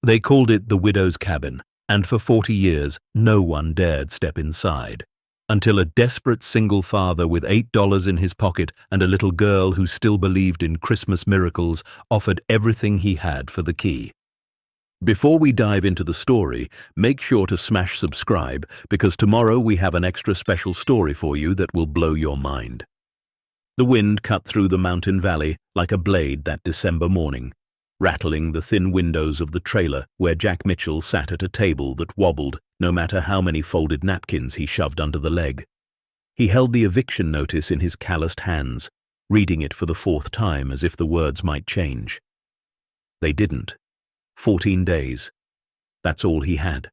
They called it the widow's cabin, and for 40 years no one dared step inside, until a desperate single father with $8 in his pocket and a little girl who still believed in Christmas miracles offered everything he had for the key. Before we dive into the story, make sure to smash subscribe, because tomorrow we have an extra special story for you that will blow your mind. The wind cut through the mountain valley like a blade that December morning, rattling the thin windows of the trailer where Jack Mitchell sat at a table that wobbled no matter how many folded napkins he shoved under the leg. He held the eviction notice in his calloused hands, reading it for the 4th time as if the words might change. They didn't. 14 days. That's all he had.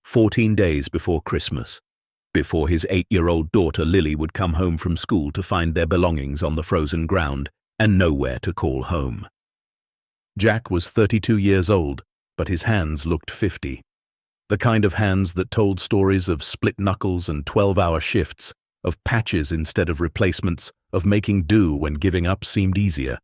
14 days before Christmas, before his 8-year-old daughter Lily would come home from school to find their belongings on the frozen ground and nowhere to call home. Jack was 32 years old, but his hands looked 50. The kind of hands that told stories of split knuckles and 12-hour shifts, of patches instead of replacements, of making do when giving up seemed easier.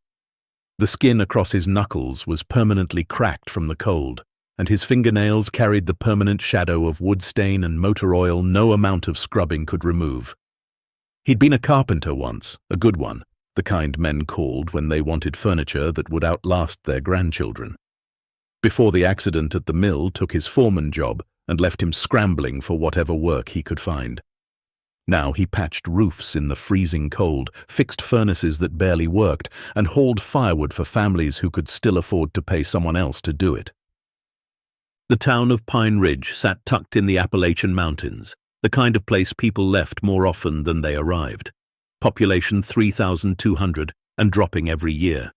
The skin across his knuckles was permanently cracked from the cold, and his fingernails carried the permanent shadow of wood stain and motor oil no amount of scrubbing could remove. He'd been a carpenter once, a good one, the kind men called when they wanted furniture that would outlast their grandchildren. Before the accident at the mill took his foreman job and left him scrambling for whatever work he could find. Now he patched roofs in the freezing cold, fixed furnaces that barely worked, and hauled firewood for families who could still afford to pay someone else to do it. The town of Pine Ridge sat tucked in the Appalachian Mountains, the kind of place people left more often than they arrived. Population 3,200 and dropping every year.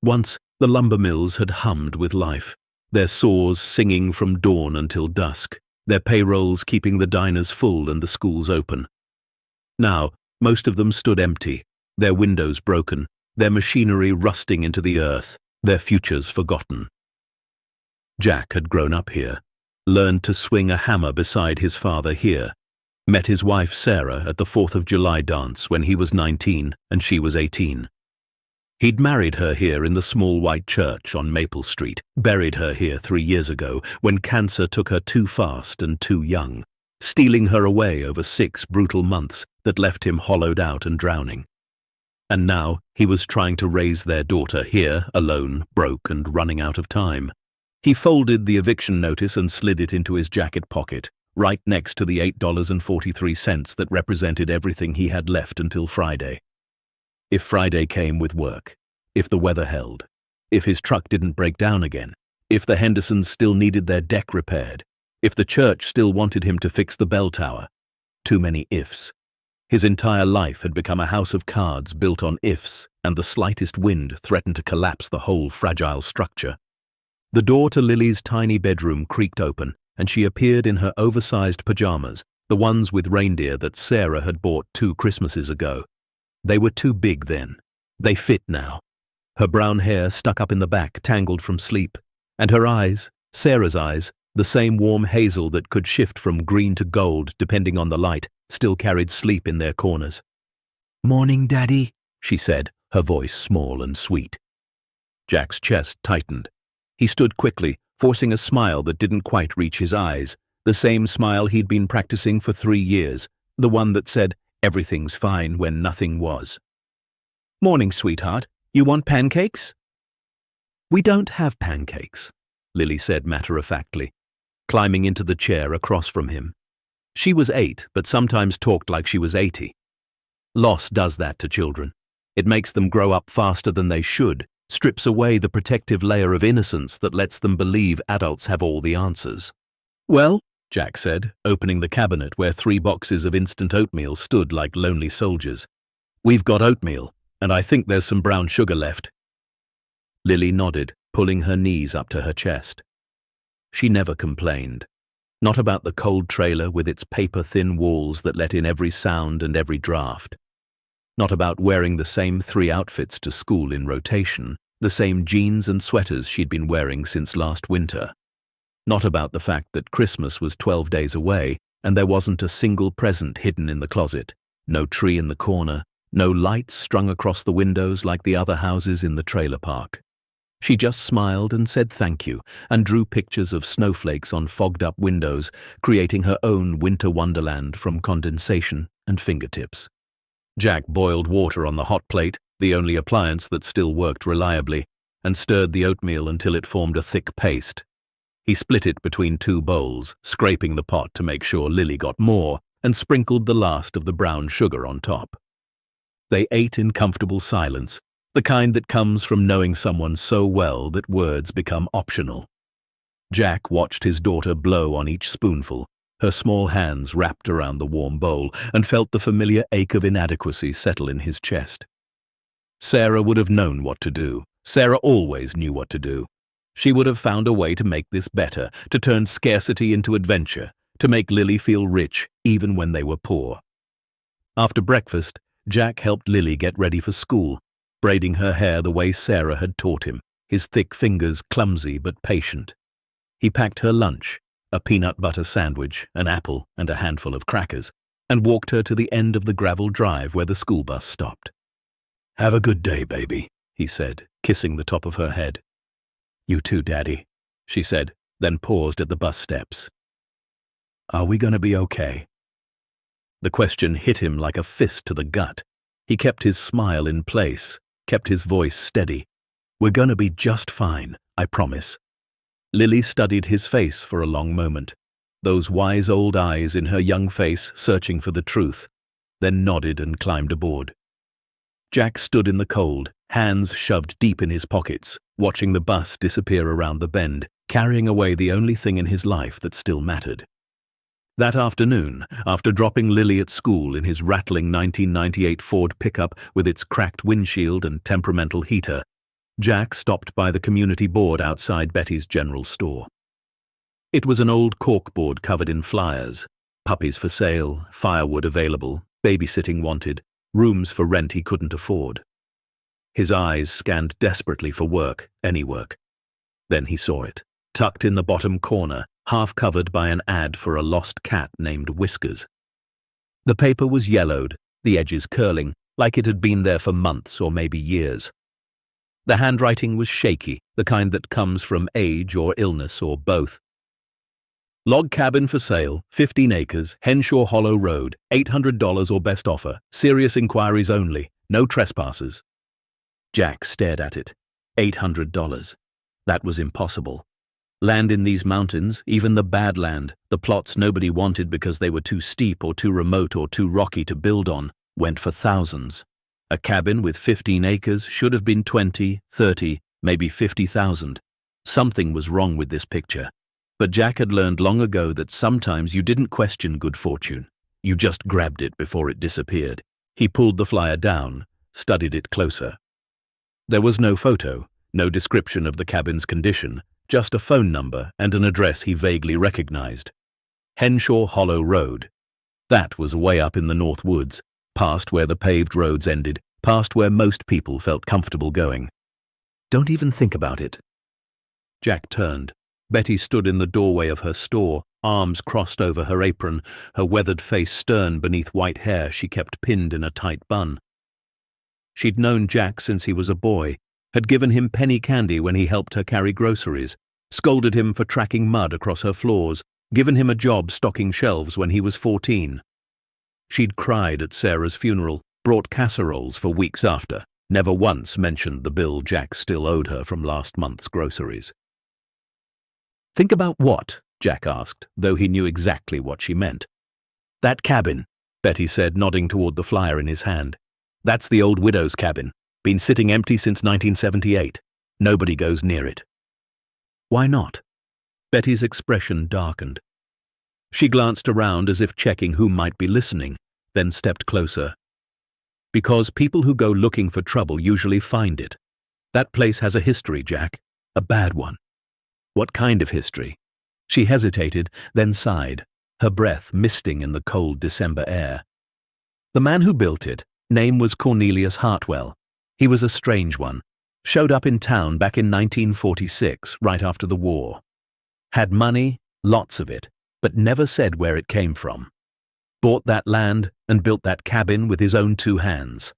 Once, the lumber mills had hummed with life, their saws singing from dawn until dusk, their payrolls keeping the diners full and the schools open. Now, most of them stood empty, their windows broken, their machinery rusting into the earth, their futures forgotten. Jack had grown up here, learned to swing a hammer beside his father here, met his wife Sarah at the 4th of July dance when he was 19 and she was 18. He'd married her here in the small white church on Maple Street, buried her here 3 years ago when cancer took her too fast and too young, stealing her away over 6 brutal months that left him hollowed out and drowning. And now he was trying to raise their daughter here, alone, broke and running out of time. He folded the eviction notice and slid it into his jacket pocket, right next to the $8.43 that represented everything he had left until Friday. If Friday came with work, if the weather held, if his truck didn't break down again, if the Hendersons still needed their deck repaired, if the church still wanted him to fix the bell tower. Too many ifs. His entire life had become a house of cards built on ifs, and the slightest wind threatened to collapse the whole fragile structure. The door to Lily's tiny bedroom creaked open, and she appeared in her oversized pajamas, the ones with reindeer that Sarah had bought 2 Christmases ago. They were too big then. They fit now. Her brown hair stuck up in the back, tangled from sleep, and her eyes, Sarah's eyes, the same warm hazel that could shift from green to gold depending on the light, still carried sleep in their corners. "Morning, Daddy," she said, her voice small and sweet. Jack's chest tightened. He stood quickly, forcing a smile that didn't quite reach his eyes, the same smile he'd been practicing for 3 years, the one that said, "Everything's fine," when nothing was. "Morning, sweetheart. You want pancakes?" "We don't have pancakes," Lily said matter-of-factly, climbing into the chair across from him. She was 8, but sometimes talked like she was 80. Loss does that to children. It makes them grow up faster than they should, strips away the protective layer of innocence that lets them believe adults have all the answers. "Well," Jack said, opening the cabinet where 3 boxes of instant oatmeal stood like lonely soldiers. "We've got oatmeal, and I think there's some brown sugar left." Lily nodded, pulling her knees up to her chest. She never complained. Not about the cold trailer with its paper-thin walls that let in every sound and every draft. Not about wearing the same 3 outfits to school in rotation, the same jeans and sweaters she'd been wearing since last winter. Not about the fact that Christmas was 12 days away and there wasn't a single present hidden in the closet, no tree in the corner, no lights strung across the windows like the other houses in the trailer park. She just smiled and said thank you and drew pictures of snowflakes on fogged-up windows, creating her own winter wonderland from condensation and fingertips. Jack boiled water on the hot plate, the only appliance that still worked reliably, and stirred the oatmeal until it formed a thick paste. He split it between two bowls, scraping the pot to make sure Lily got more, and sprinkled the last of the brown sugar on top. They ate in comfortable silence, the kind that comes from knowing someone so well that words become optional. Jack watched his daughter blow on each spoonful, her small hands wrapped around the warm bowl, and felt the familiar ache of inadequacy settle in his chest. Sarah would have known what to do. Sarah always knew what to do. She would have found a way to make this better, to turn scarcity into adventure, to make Lily feel rich even when they were poor. After breakfast, Jack helped Lily get ready for school, braiding her hair the way Sarah had taught him, his thick fingers clumsy but patient. He packed her lunch, a peanut butter sandwich, an apple, and a handful of crackers, and walked her to the end of the gravel drive where the school bus stopped. "Have a good day, baby," he said, kissing the top of her head. "You too, Daddy," she said, then paused at the bus steps. "Are we going to be okay?" The question hit him like a fist to the gut. He kept his smile in place, kept his voice steady. "We're going to be just fine, I promise." Lily studied his face for a long moment, those wise old eyes in her young face searching for the truth, then nodded and climbed aboard. Jack stood in the cold, hands shoved deep in his pockets, watching the bus disappear around the bend, carrying away the only thing in his life that still mattered. That afternoon, after dropping Lily at school in his rattling 1998 Ford pickup with its cracked windshield and temperamental heater, Jack stopped by the community board outside Betty's general store. It was an old corkboard covered in flyers: puppies for sale, firewood available, babysitting wanted, rooms for rent he couldn't afford. His eyes scanned desperately for work, any work. Then he saw it, tucked in the bottom corner, half covered by an ad for a lost cat named Whiskers. The paper was yellowed, the edges curling, like it had been there for months or maybe years. The handwriting was shaky, the kind that comes from age or illness or both. "Log cabin for sale, 15 acres, Henshaw Hollow Road, $800 or best offer, serious inquiries only, no trespassers." Jack stared at it. $800. That was impossible. Land in these mountains, even the bad land, the plots nobody wanted because they were too steep or too remote or too rocky to build on, went for thousands. A cabin with 15 acres should have been 20, 30, maybe 50,000. Something was wrong with this picture. But Jack had learned long ago that sometimes you didn't question good fortune. You just grabbed it before it disappeared. He pulled the flyer down, studied it closer. There was no photo, no description of the cabin's condition, just a phone number and an address he vaguely recognized. Henshaw Hollow Road. That was way up in the North Woods, past where the paved roads ended, past where most people felt comfortable going. "Don't even think about it." Jack turned. Betty stood in the doorway of her store, arms crossed over her apron, her weathered face stern beneath white hair she kept pinned in a tight bun. She'd known Jack since he was a boy, had given him penny candy when he helped her carry groceries, scolded him for tracking mud across her floors, given him a job stocking shelves when he was 14. She'd cried at Sarah's funeral, brought casseroles for weeks after, never once mentioned the bill Jack still owed her from last month's groceries. "Think about what?" Jack asked, though he knew exactly what she meant. "That cabin," Betty said, nodding toward the flyer in his hand. "That's the old widow's cabin. Been sitting empty since 1978. Nobody goes near it." "Why not?" Betty's expression darkened. She glanced around as if checking who might be listening, then stepped closer. "Because people who go looking for trouble usually find it. That place has a history, Jack. A bad one." "What kind of history?" She hesitated, then sighed, her breath misting in the cold December air. "The man who built it, name was Cornelius Hartwell. He was a strange one. Showed up in town back in 1946, right after the war. Had money, lots of it, but never said where it came from. Bought that land and built that cabin with his own 2 hands.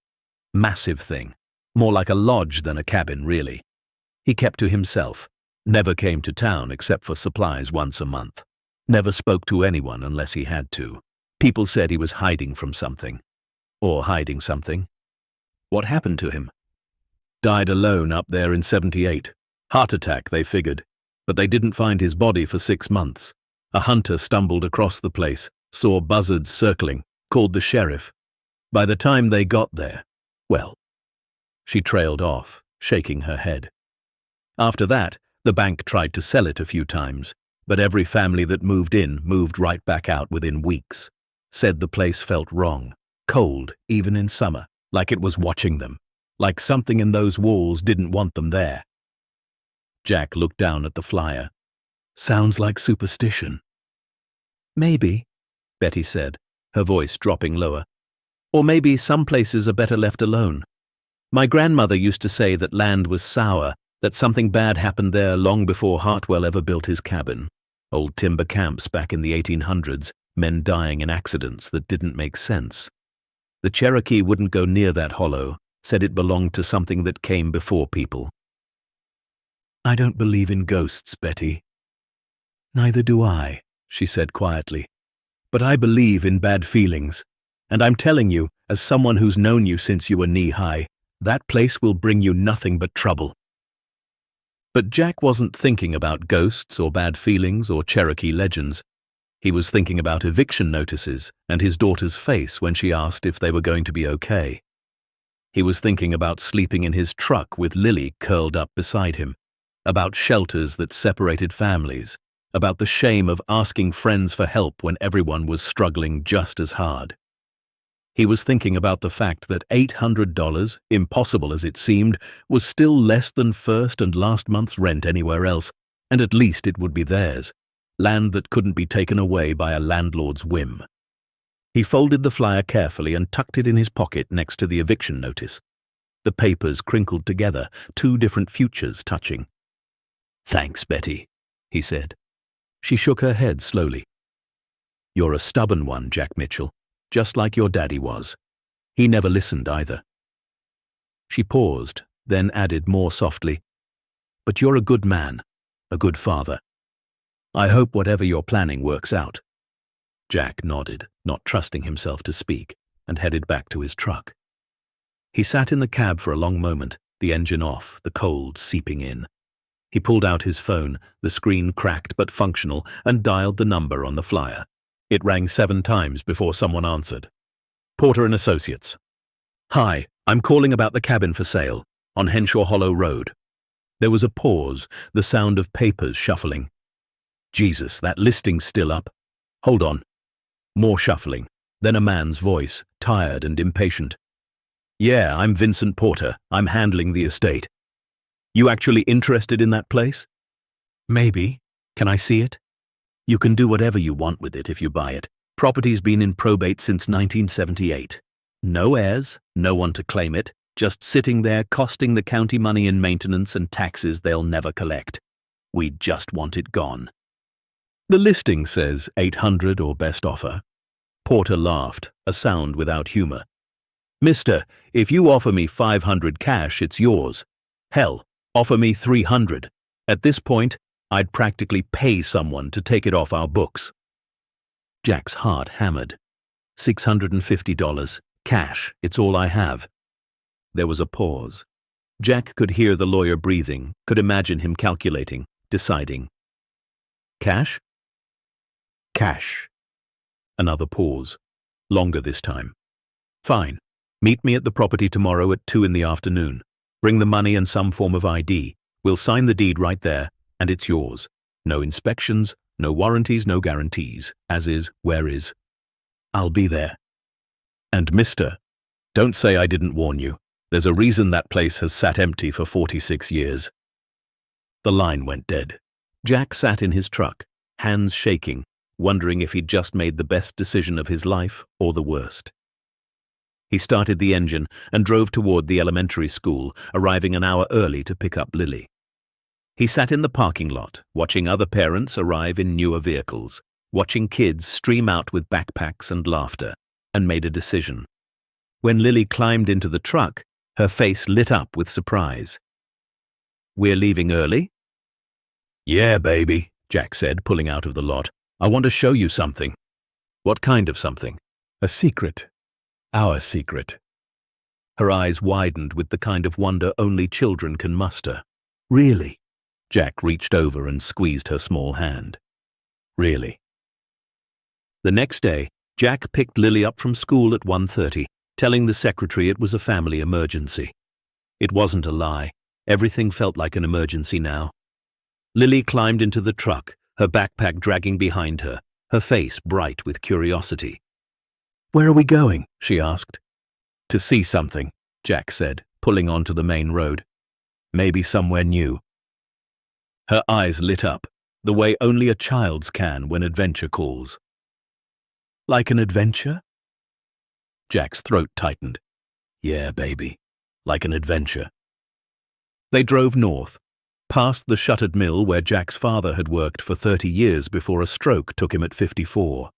Massive thing. More like a lodge than a cabin, really. He kept to himself, never came to town except for supplies once a month, never spoke to anyone unless he had to. People said he was hiding from something. Or hiding something. What happened to him? Died alone up there in 78. Heart attack, they figured. But they didn't find his body for 6 months. A hunter stumbled across the place, saw buzzards circling, called the sheriff. By the time they got there, well, she trailed off, shaking her head. After that, the bank tried to sell it a few times, but every family that moved in moved right back out within weeks. Said the place felt wrong, cold even in summer, like it was watching them, like something in those walls didn't want them there. Jack looked down at the flyer. Sounds like superstition. Maybe, Betty said, her voice dropping lower. Or maybe some places are better left alone. My grandmother used to say that land was sour, that something bad happened there long before Hartwell ever built his cabin. Old timber camps back in the 1800s, men dying in accidents that didn't make sense. The Cherokee wouldn't go near that hollow, said it belonged to something that came before people. I don't believe in ghosts, Betty. Neither do I, she said quietly. But I believe in bad feelings. And I'm telling you, as someone who's known you since you were knee-high, that place will bring you nothing but trouble. But Jack wasn't thinking about ghosts or bad feelings or Cherokee legends. He was thinking about eviction notices and his daughter's face when she asked if they were going to be okay. He was thinking about sleeping in his truck with Lily curled up beside him, about shelters that separated families, about the shame of asking friends for help when everyone was struggling just as hard. He was thinking about the fact that $800, impossible as it seemed, was still less than first and last month's rent anywhere else, and at least it would be theirs, land that couldn't be taken away by a landlord's whim. He folded the flyer carefully and tucked it in his pocket next to the eviction notice. The papers crinkled together, 2 different futures touching. Thanks, Betty, he said. She shook her head slowly. You're a stubborn one, Jack Mitchell, just like your daddy was. He never listened either. She paused, then added more softly, but you're a good man, a good father. I hope whatever you're planning works out. Jack nodded, not trusting himself to speak, and headed back to his truck. He sat in the cab for a long moment, the engine off, the cold seeping in. He pulled out his phone, the screen cracked but functional, and dialed the number on the flyer. It rang 7 times before someone answered. Porter and Associates. Hi, I'm calling about the cabin for sale, on Henshaw Hollow Road. There was a pause, the sound of papers shuffling. Jesus, that listing's still up. Hold on. More shuffling, then a man's voice, tired and impatient. Yeah, I'm Vincent Porter. I'm handling the estate. You actually interested in that place? Maybe. Can I see it? You can do whatever you want with it if you buy it. Property's been in probate since 1978. No heirs, no one to claim it, just sitting there costing the county money in maintenance and taxes they'll never collect. We just want it gone. The listing says 800 or best offer. Porter laughed, a sound without humor. Mister, if you offer me 500 cash, it's yours. Hell, offer me 300. At this point, I'd practically pay someone to take it off our books. Jack's heart hammered. $650. Cash, it's all I have. There was a pause. Jack could hear the lawyer breathing, could imagine him calculating, deciding. Cash? Cash. Another pause. Longer this time. Fine. Meet me at the property tomorrow at 2 in the afternoon. Bring the money and some form of ID. We'll sign the deed right there, and it's yours. No inspections, no warranties, no guarantees. As is, where is. I'll be there. And mister, don't say I didn't warn you. There's a reason that place has sat empty for 46 years. The line went dead. Jack sat in his truck, hands shaking, wondering if he'd just made the best decision of his life or the worst. He started the engine and drove toward the elementary school, arriving an hour early to pick up Lily. He sat in the parking lot, watching other parents arrive in newer vehicles, watching kids stream out with backpacks and laughter, and made a decision. When Lily climbed into the truck, her face lit up with surprise. We're leaving early? Yeah, baby, Jack said, pulling out of the lot. I want to show you something. What kind of something? A secret. Our secret. Her eyes widened with the kind of wonder only children can muster. Really? Jack reached over and squeezed her small hand. Really? The next day, Jack picked Lily up from school at 1:30, telling the secretary it was a family emergency. It wasn't a lie. Everything felt like an emergency now. Lily climbed into the truck, her backpack dragging behind her, her face bright with curiosity. Where are we going? She asked. To see something, Jack said, pulling onto the main road. Maybe somewhere new. Her eyes lit up, the way only a child's can when adventure calls. Like an adventure? Jack's throat tightened. Yeah, baby, like an adventure. They drove north, past the shuttered mill where Jack's father had worked for 30 years before a stroke took him at 54.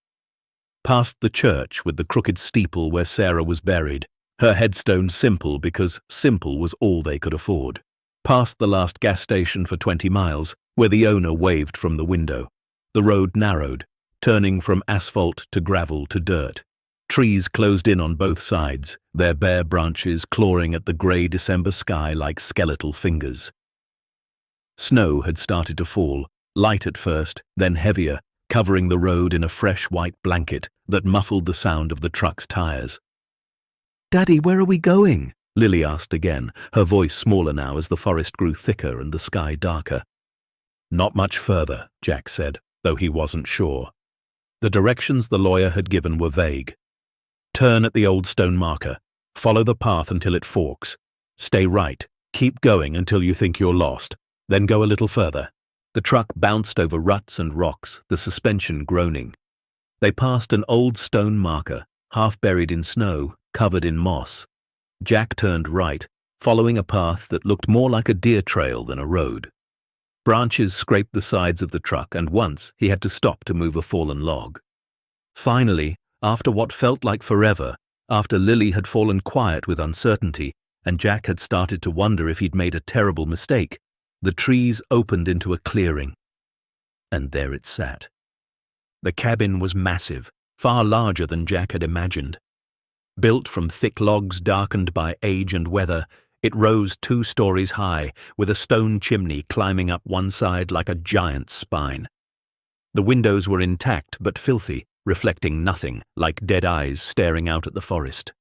Past the church with the crooked steeple where Sarah was buried, her headstone simple because simple was all they could afford. Past the last gas station for 20 miles, where the owner waved from the window. The road narrowed, turning from asphalt to gravel to dirt. Trees closed in on both sides, their bare branches clawing at the grey December sky like skeletal fingers. Snow had started to fall, light at first, then heavier, covering the road in a fresh white blanket that muffled the sound of the truck's tires. Daddy, where are we going? Lily asked again, her voice smaller now as the forest grew thicker and the sky darker. Not much further, Jack said, though he wasn't sure. The directions the lawyer had given were vague. Turn at the old stone marker. Follow the path until it forks. Stay right. Keep going until you think you're lost. Then go a little further. The truck bounced over ruts and rocks, the suspension groaning. They passed an old stone marker, half buried in snow, covered in moss. Jack turned right, following a path that looked more like a deer trail than a road. Branches scraped the sides of the truck, and once he had to stop to move a fallen log. Finally, after what felt like forever, after Lily had fallen quiet with uncertainty, and Jack had started to wonder if he'd made a terrible mistake, the trees opened into a clearing. And there it sat. The cabin was massive, far larger than Jack had imagined. Built from thick logs darkened by age and weather, it rose 2 stories high, with a stone chimney climbing up one side like a giant's spine. The windows were intact but filthy, reflecting nothing, like dead eyes staring out at the forest.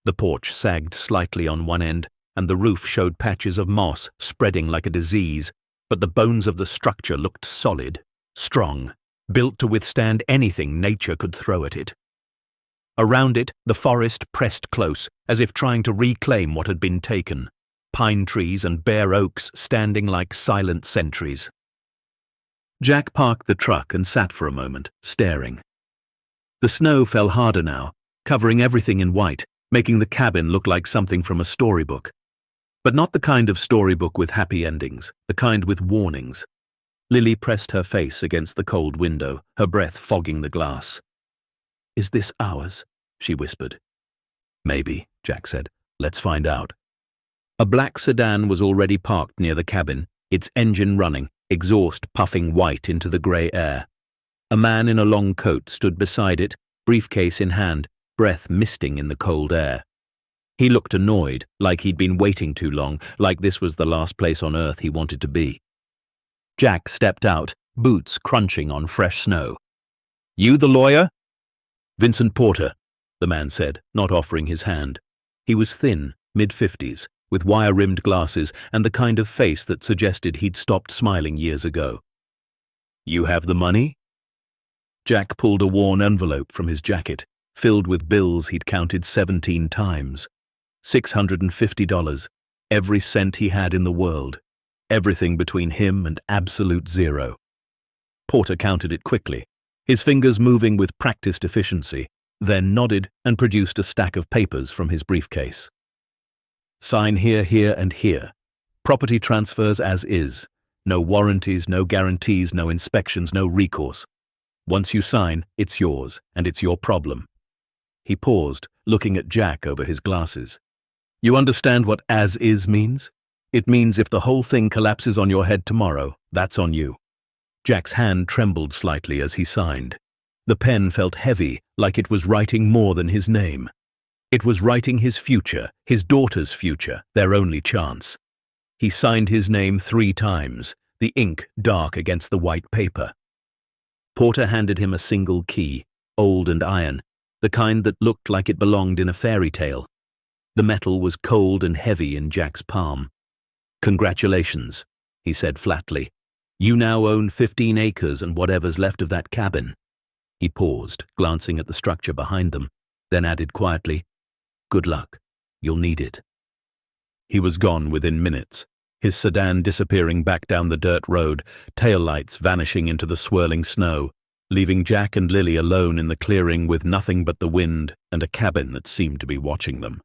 The porch sagged slightly on one end, and the roof showed patches of moss spreading like a disease, but the bones of the structure looked solid, strong, built to withstand anything nature could throw at it. Around it, the forest pressed close, as if trying to reclaim what had been taken, pine trees and bare oaks standing like silent sentries. Jack parked the truck and sat for a moment, staring. The snow fell harder now, covering everything in white, making the cabin look like something from a storybook. But not the kind of storybook with happy endings, the kind with warnings. Lily pressed her face against the cold window, her breath fogging the glass. Is this ours? She whispered. Maybe, Jack said. Let's find out. A black sedan was already parked near the cabin, its engine running, exhaust puffing white into the grey air. A man in a long coat stood beside it, briefcase in hand, breath misting in the cold air. He looked annoyed, like he'd been waiting too long, like this was the last place on earth he wanted to be. Jack stepped out, boots crunching on fresh snow. You the lawyer? Vincent Porter, the man said, not offering his hand. He was thin, mid-50s, with wire-rimmed glasses and the kind of face that suggested he'd stopped smiling years ago. You have the money? Jack pulled a worn envelope from his jacket, filled with bills he'd counted 17 times. $650, every cent he had in the world, everything between him and absolute zero. Porter counted it quickly, his fingers moving with practiced efficiency, then nodded and produced a stack of papers from his briefcase. Sign here, here, and here. Property transfers as is. No warranties, no guarantees, no inspections, no recourse. Once you sign, it's yours, and it's your problem. He paused, looking at Jack over his glasses. You understand what as is means? It means if the whole thing collapses on your head tomorrow, that's on you." Jack's hand trembled slightly as he signed. The pen felt heavy, like it was writing more than his name. It was writing his future, his daughter's future, their only chance. He signed his name 3 times, the ink dark against the white paper. Porter handed him a single key, old and iron, the kind that looked like it belonged in a fairy tale. The metal was cold and heavy in Jack's palm. "Congratulations," he said flatly. "You now own 15 acres and whatever's left of that cabin." He paused, glancing at the structure behind them, then added quietly, "Good luck. You'll need it." He was gone within minutes, his sedan disappearing back down the dirt road, taillights vanishing into the swirling snow, leaving Jack and Lily alone in the clearing with nothing but the wind and a cabin that seemed to be watching them.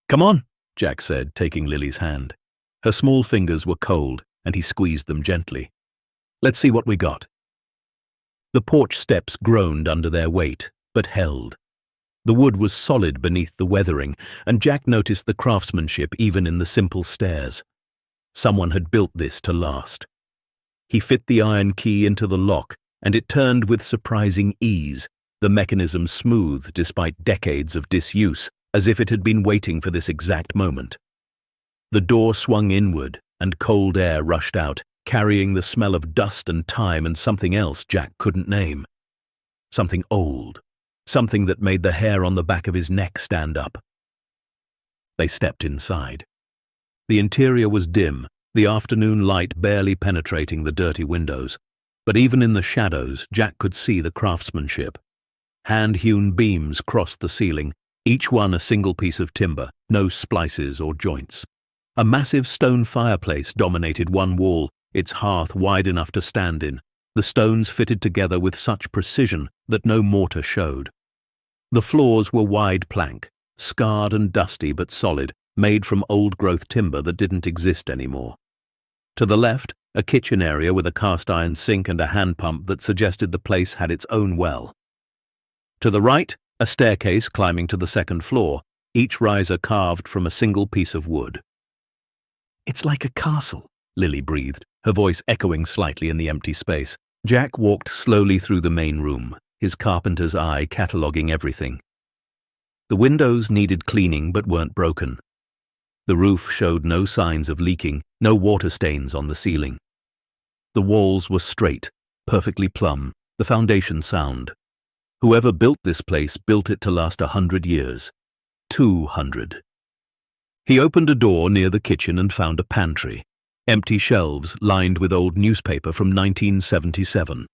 "Come on," Jack said, taking Lily's hand. Her small fingers were cold, and he squeezed them gently. "Let's see what we got." The porch steps groaned under their weight, but held. The wood was solid beneath the weathering, and Jack noticed the craftsmanship even in the simple stairs. Someone had built this to last. He fit the iron key into the lock, and it turned with surprising ease, the mechanism smooth despite decades of disuse, as if it had been waiting for this exact moment. The door swung inward, and cold air rushed out, carrying the smell of dust and time and something else Jack couldn't name. Something old, something that made the hair on the back of his neck stand up. They stepped inside. The interior was dim, the afternoon light barely penetrating the dirty windows. But even in the shadows, Jack could see the craftsmanship. Hand-hewn beams crossed the ceiling, each one a single piece of timber, no splices or joints. A massive stone fireplace dominated one wall, its hearth wide enough to stand in, the stones fitted together with such precision that no mortar showed. The floors were wide plank, scarred and dusty but solid, made from old-growth timber that didn't exist anymore. To the left, a kitchen area with a cast-iron sink and a hand pump that suggested the place had its own well. To the right, a staircase climbing to the second floor, each riser carved from a single piece of wood. "It's like a castle," Lily breathed, her voice echoing slightly in the empty space. Jack walked slowly through the main room, his carpenter's eye cataloguing everything. The windows needed cleaning but weren't broken. The roof showed no signs of leaking, no water stains on the ceiling. The walls were straight, perfectly plumb, the foundation sound. Whoever built this place built it to last 100 years. 200. He opened a door near the kitchen and found a pantry. Empty shelves lined with old newspaper from 1977.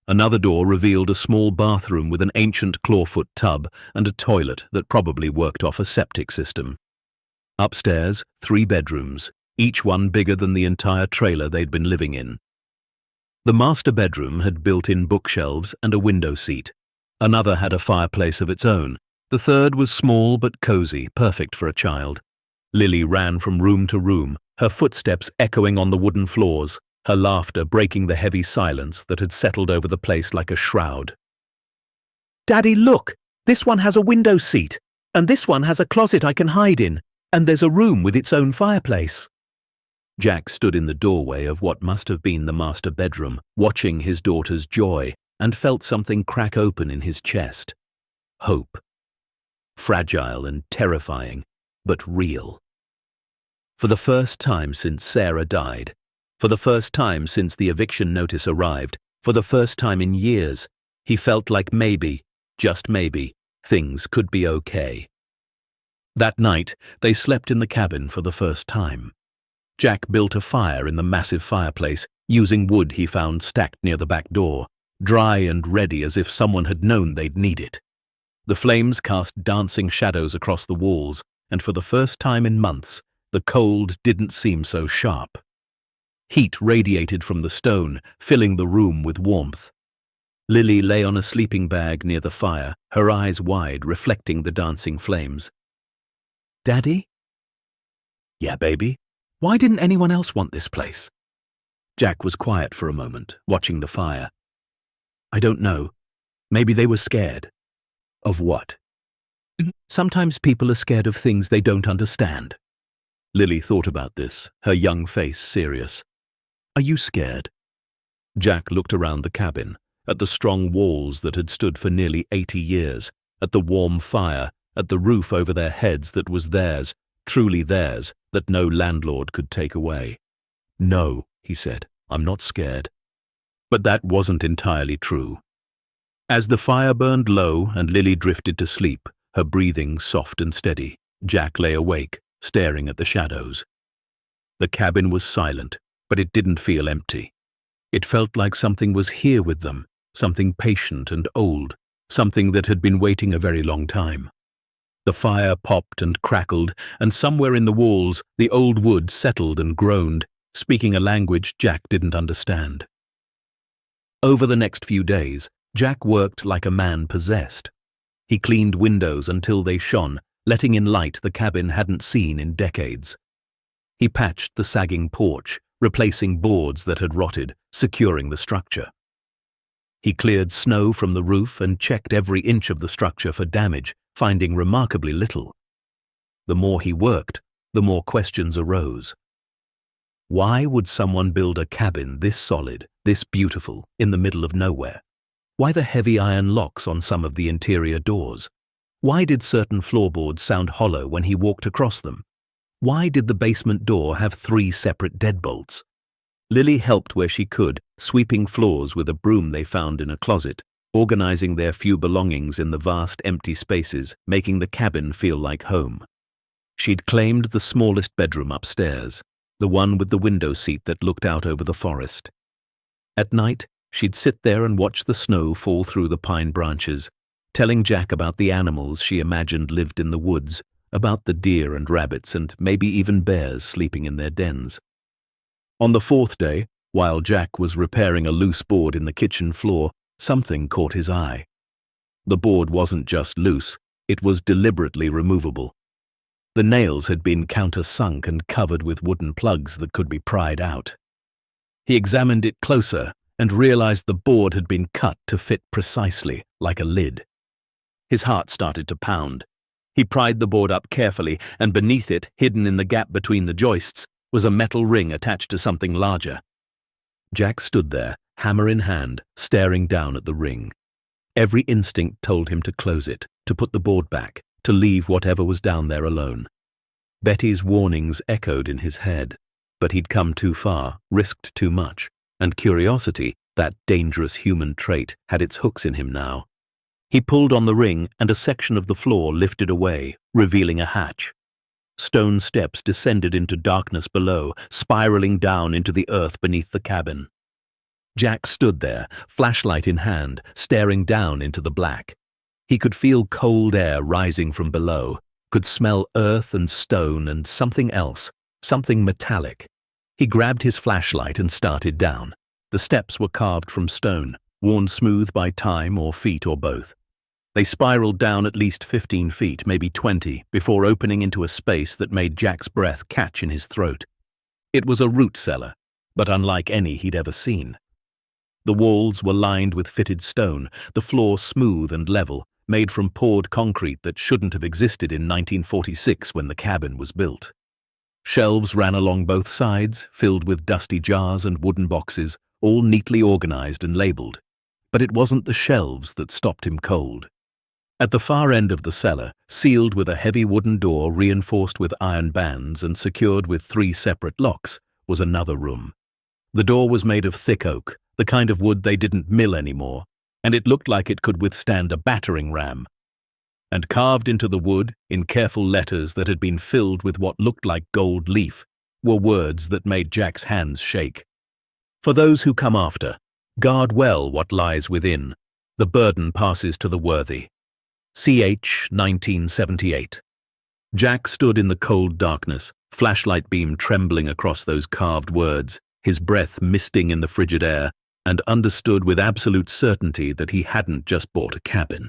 Another door revealed a small bathroom with an ancient clawfoot tub and a toilet that probably worked off a septic system. Upstairs, 3 bedrooms, each one bigger than the entire trailer they'd been living in. The master bedroom had built-in bookshelves and a window seat. Another had a fireplace of its own. The third was small but cozy, perfect for a child. Lily ran from room to room, her footsteps echoing on the wooden floors, her laughter breaking the heavy silence that had settled over the place like a shroud. "Daddy, look! This one has a window seat, and this one has a closet I can hide in, and there's a room with its own fireplace." Jack stood in the doorway of what must have been the master bedroom, watching his daughter's joy, and felt something crack open in his chest. Hope. Fragile and terrifying, but real. For the first time since Sarah died, for the first time since the eviction notice arrived, for the first time in years, he felt like maybe, just maybe, things could be okay. That night, they slept in the cabin for the first time. Jack built a fire in the massive fireplace, using wood he found stacked near the back door, dry and ready as if someone had known they'd need it. The flames cast dancing shadows across the walls, and for the first time in months, the cold didn't seem so sharp. Heat radiated from the stone, filling the room with warmth. Lily lay on a sleeping bag near the fire, her eyes wide, reflecting the dancing flames. "Daddy?" "Yeah, baby? Why didn't anyone else want this place?" Jack was quiet for a moment, watching the fire. "I don't know. Maybe they were scared." "Of what?" "Sometimes people are scared of things they don't understand." Lily thought about this, her young face serious. "Are you scared?" Jack looked around the cabin, at the strong walls that had stood for nearly 80 years, at the warm fire, at the roof over their heads that was theirs, truly theirs, that no landlord could take away. "No," he said, "I'm not scared." But that wasn't entirely true. As the fire burned low and Lily drifted to sleep, her breathing soft and steady, Jack lay awake, staring at the shadows. The cabin was silent, but it didn't feel empty. It felt like something was here with them, something patient and old, something that had been waiting a very long time. The fire popped and crackled, and somewhere in the walls, the old wood settled and groaned, speaking a language Jack didn't understand. Over the next few days, Jack worked like a man possessed. He cleaned windows until they shone, letting in light the cabin hadn't seen in decades. He patched the sagging porch, replacing boards that had rotted, securing the structure. He cleared snow from the roof and checked every inch of the structure for damage, finding remarkably little. The more he worked, the more questions arose. Why would someone build a cabin this solid, this beautiful, in the middle of nowhere? Why the heavy iron locks on some of the interior doors? Why did certain floorboards sound hollow when he walked across them? Why did the basement door have 3 separate deadbolts? Lily helped where she could, sweeping floors with a broom they found in a closet, organizing their few belongings in the vast empty spaces, making the cabin feel like home. She'd claimed the smallest bedroom upstairs, the one with the window seat that looked out over the forest. At night, she'd sit there and watch the snow fall through the pine branches, telling Jack about the animals she imagined lived in the woods, about the deer and rabbits and maybe even bears sleeping in their dens. On the 4th day, while Jack was repairing a loose board in the kitchen floor, something caught his eye. The board wasn't just loose, it was deliberately removable. The nails had been countersunk and covered with wooden plugs that could be pried out. He examined it closer and realized the board had been cut to fit precisely, like a lid. His heart started to pound. He pried the board up carefully, and beneath it, hidden in the gap between the joists, was a metal ring attached to something larger. Jack stood there, hammer in hand, staring down at the ring. Every instinct told him to close it, to put the board back, to leave whatever was down there alone. Betty's warnings echoed in his head, but he'd come too far, risked too much, and curiosity, that dangerous human trait, had its hooks in him now. He pulled on the ring, and a section of the floor lifted away, revealing a hatch. Stone steps descended into darkness below, spiraling down into the earth beneath the cabin. Jack stood there, flashlight in hand, staring down into the black. He could feel cold air rising from below, could smell earth and stone and something else, something metallic. He grabbed his flashlight and started down. The steps were carved from stone, worn smooth by time or feet or both. They spiraled down at least 15 feet, maybe 20, before opening into a space that made Jack's breath catch in his throat. It was a root cellar, but unlike any he'd ever seen. The walls were lined with fitted stone, the floor smooth and level, made from poured concrete that shouldn't have existed in 1946 when the cabin was built. Shelves ran along both sides, filled with dusty jars and wooden boxes, all neatly organized and labeled. But it wasn't the shelves that stopped him cold. At the far end of the cellar, sealed with a heavy wooden door reinforced with iron bands and secured with 3 separate locks, was another room. The door was made of thick oak, the kind of wood they didn't mill anymore, and it looked like it could withstand a battering ram. And carved into the wood, in careful letters that had been filled with what looked like gold leaf, were words that made Jack's hands shake. For those who come after, guard well what lies within. The burden passes to the worthy. Ch. 1978. Jack stood in the cold darkness, flashlight beam trembling across those carved words, his breath misting in the frigid air, and understood with absolute certainty that he hadn't just bought a cabin.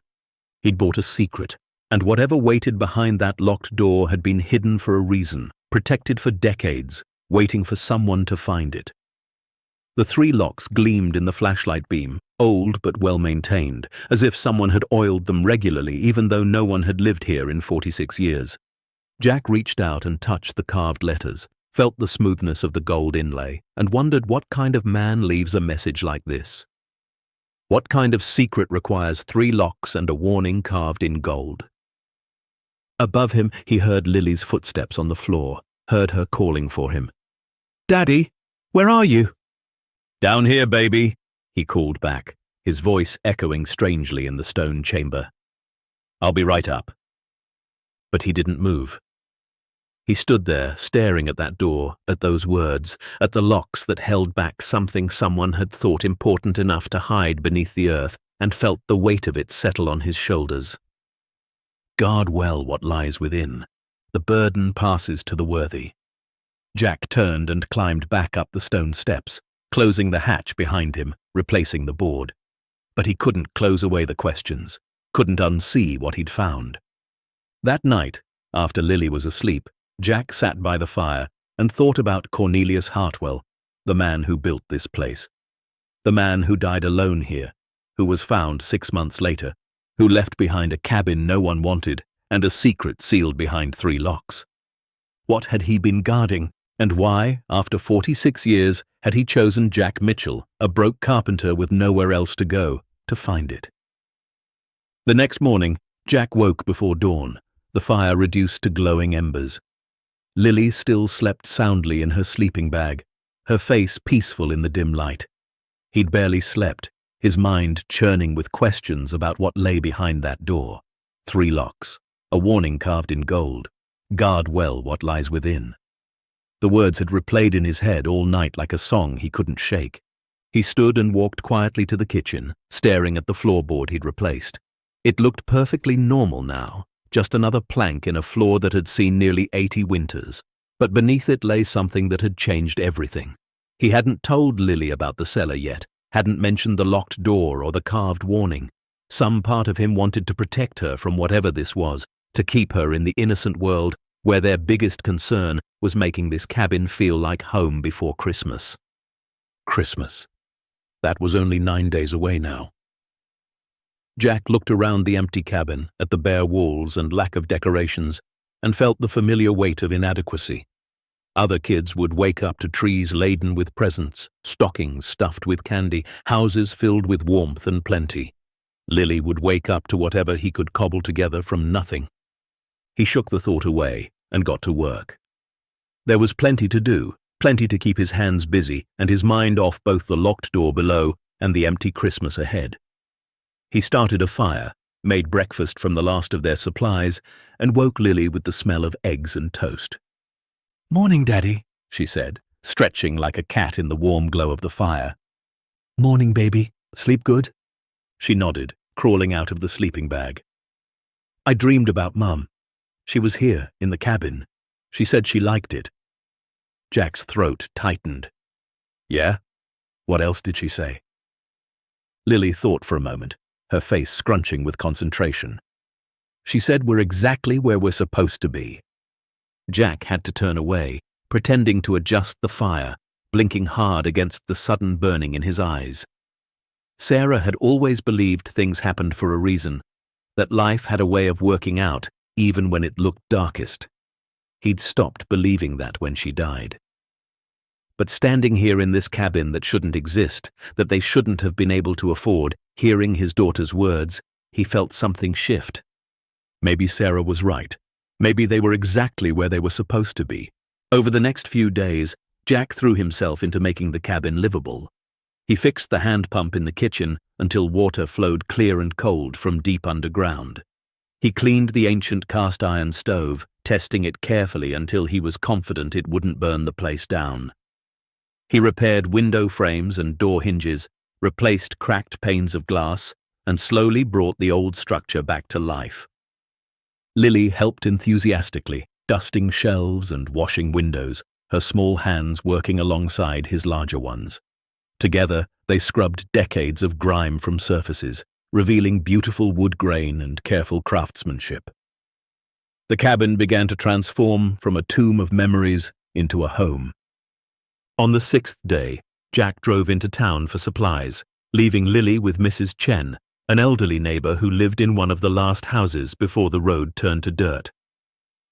He'd bought a secret, and whatever waited behind that locked door had been hidden for a reason, protected for decades, waiting for someone to find it. The 3 locks gleamed in the flashlight beam, old but well-maintained, as if someone had oiled them regularly even though no one had lived here in 46 years. Jack reached out and touched the carved letters, felt the smoothness of the gold inlay, and wondered what kind of man leaves a message like this. What kind of secret requires 3 locks and a warning carved in gold? Above him, he heard Lily's footsteps on the floor, heard her calling for him. "Daddy, where are you?" "Down here, baby," he called back, his voice echoing strangely in the stone chamber. "I'll be right up." But he didn't move. He stood there, staring at that door, at those words, at the locks that held back something someone had thought important enough to hide beneath the earth, and felt the weight of it settle on his shoulders. Guard well what lies within. The burden passes to the worthy. Jack turned and climbed back up the stone steps, closing the hatch behind him, replacing the board. But he couldn't close away the questions, couldn't unsee what he'd found. That night, after Lily was asleep, Jack sat by the fire and thought about Cornelius Hartwell, the man who built this place. The man who died alone here, who was found 6 months later, who left behind a cabin no one wanted and a secret sealed behind 3 locks. What had he been guarding, and why, after 46 years, had he chosen Jack Mitchell, a broke carpenter with nowhere else to go, to find it? The next morning, Jack woke before dawn, the fire reduced to glowing embers. Lily still slept soundly in her sleeping bag, her face peaceful in the dim light. He'd barely slept, his mind churning with questions about what lay behind that door. 3 locks, a warning carved in gold. Guard well what lies within. The words had replayed in his head all night like a song he couldn't shake. He stood and walked quietly to the kitchen, staring at the floorboard he'd replaced. It looked perfectly normal now, just another plank in a floor that had seen nearly 80 winters. But beneath it lay something that had changed everything. He hadn't told Lily about the cellar yet, hadn't mentioned the locked door or the carved warning. Some part of him wanted to protect her from whatever this was, to keep her in the innocent world where their biggest concern was making this cabin feel like home before Christmas. Christmas. That was only 9 days away now. Jack looked around the empty cabin, at the bare walls and lack of decorations, and felt the familiar weight of inadequacy. Other kids would wake up to trees laden with presents, stockings stuffed with candy, houses filled with warmth and plenty. Lily would wake up to whatever he could cobble together from nothing. He shook the thought away and got to work. There was plenty to do, plenty to keep his hands busy and his mind off both the locked door below and the empty Christmas ahead. He started a fire, made breakfast from the last of their supplies, and woke Lily with the smell of eggs and toast. "Morning, Daddy," she said, stretching like a cat in the warm glow of the fire. "Morning, baby. Sleep good?" She nodded, crawling out of the sleeping bag. "I dreamed about Mum. She was here, in the cabin. She said she liked it." Jack's throat tightened. "Yeah? What else did she say?" Lily thought for a moment, her face scrunching with concentration. "She said we're exactly where we're supposed to be." Jack had to turn away, pretending to adjust the fire, blinking hard against the sudden burning in his eyes. Sarah had always believed things happened for a reason, that life had a way of working out even when it looked darkest. He'd stopped believing that when she died. But standing here in this cabin that shouldn't exist, that they shouldn't have been able to afford, hearing his daughter's words, he felt something shift. Maybe Sarah was right. Maybe they were exactly where they were supposed to be. Over the next few days, Jack threw himself into making the cabin livable. He fixed the hand pump in the kitchen until water flowed clear and cold from deep underground. He cleaned the ancient cast iron stove, testing it carefully until he was confident it wouldn't burn the place down. He repaired window frames and door hinges, replaced cracked panes of glass, and slowly brought the old structure back to life. Lily helped enthusiastically, dusting shelves and washing windows, her small hands working alongside his larger ones. Together, they scrubbed decades of grime from surfaces, revealing beautiful wood grain and careful craftsmanship. The cabin began to transform from a tomb of memories into a home. On the 6th day, Jack drove into town for supplies, leaving Lily with Mrs. Chen, an elderly neighbor who lived in one of the last houses before the road turned to dirt.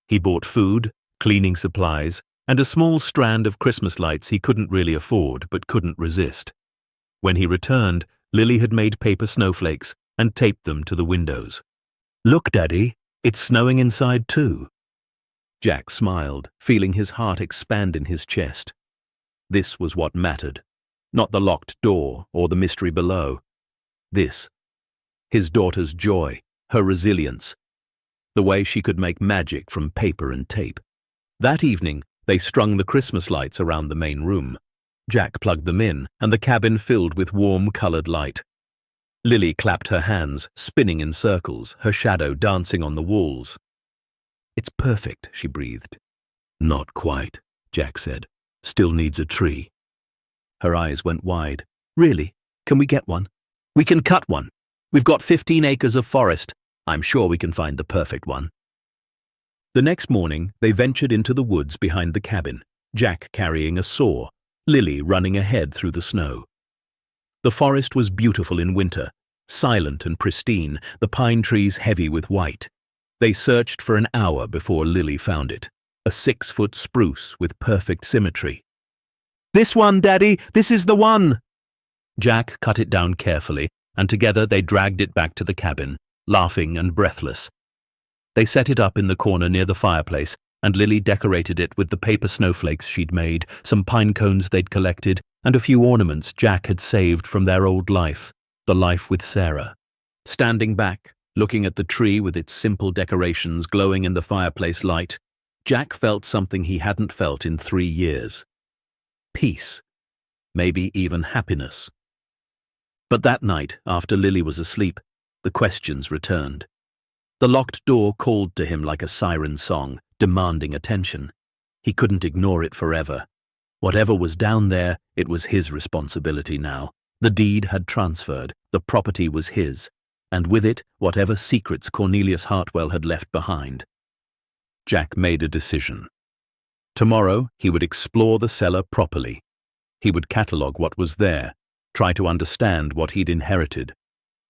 He bought food, cleaning supplies, and a small strand of Christmas lights he couldn't really afford but couldn't resist. When he returned, Lily had made paper snowflakes and taped them to the windows. "Look, Daddy, it's snowing inside too." Jack smiled, feeling his heart expand in his chest. This was what mattered, not the locked door or the mystery below. This, his daughter's joy, her resilience, the way she could make magic from paper and tape. That evening, they strung the Christmas lights around the main room. Jack plugged them in, and the cabin filled with warm, colored light. Lily clapped her hands, spinning in circles, her shadow dancing on the walls. "It's perfect," she breathed. "Not quite," Jack said. "Still needs a tree." Her eyes went wide. "Really? Can we get one?" "We can cut one. We've got 15 acres of forest. I'm sure we can find the perfect one." The next morning, they ventured into the woods behind the cabin, Jack carrying a saw, Lily running ahead through the snow. The forest was beautiful in winter, silent and pristine, the pine trees heavy with white. They searched for an hour before Lily found it, a 6-foot spruce with perfect symmetry. "This one, Daddy! This is the one!" Jack cut it down carefully, and together they dragged it back to the cabin, laughing and breathless. They set it up in the corner near the fireplace, and Lily decorated it with the paper snowflakes she'd made, some pine cones they'd collected, and a few ornaments Jack had saved from their old life, the life with Sarah. Standing back, looking at the tree with its simple decorations glowing in the fireplace light, Jack felt something he hadn't felt in 3 years. Peace. Maybe even happiness. But that night, after Lily was asleep, the questions returned. The locked door called to him like a siren song, demanding attention. He couldn't ignore it forever. Whatever was down there, it was his responsibility now. The deed had transferred, the property was his, and with it, whatever secrets Cornelius Hartwell had left behind. Jack made a decision. Tomorrow, he would explore the cellar properly. He would catalogue what was there, try to understand what he'd inherited.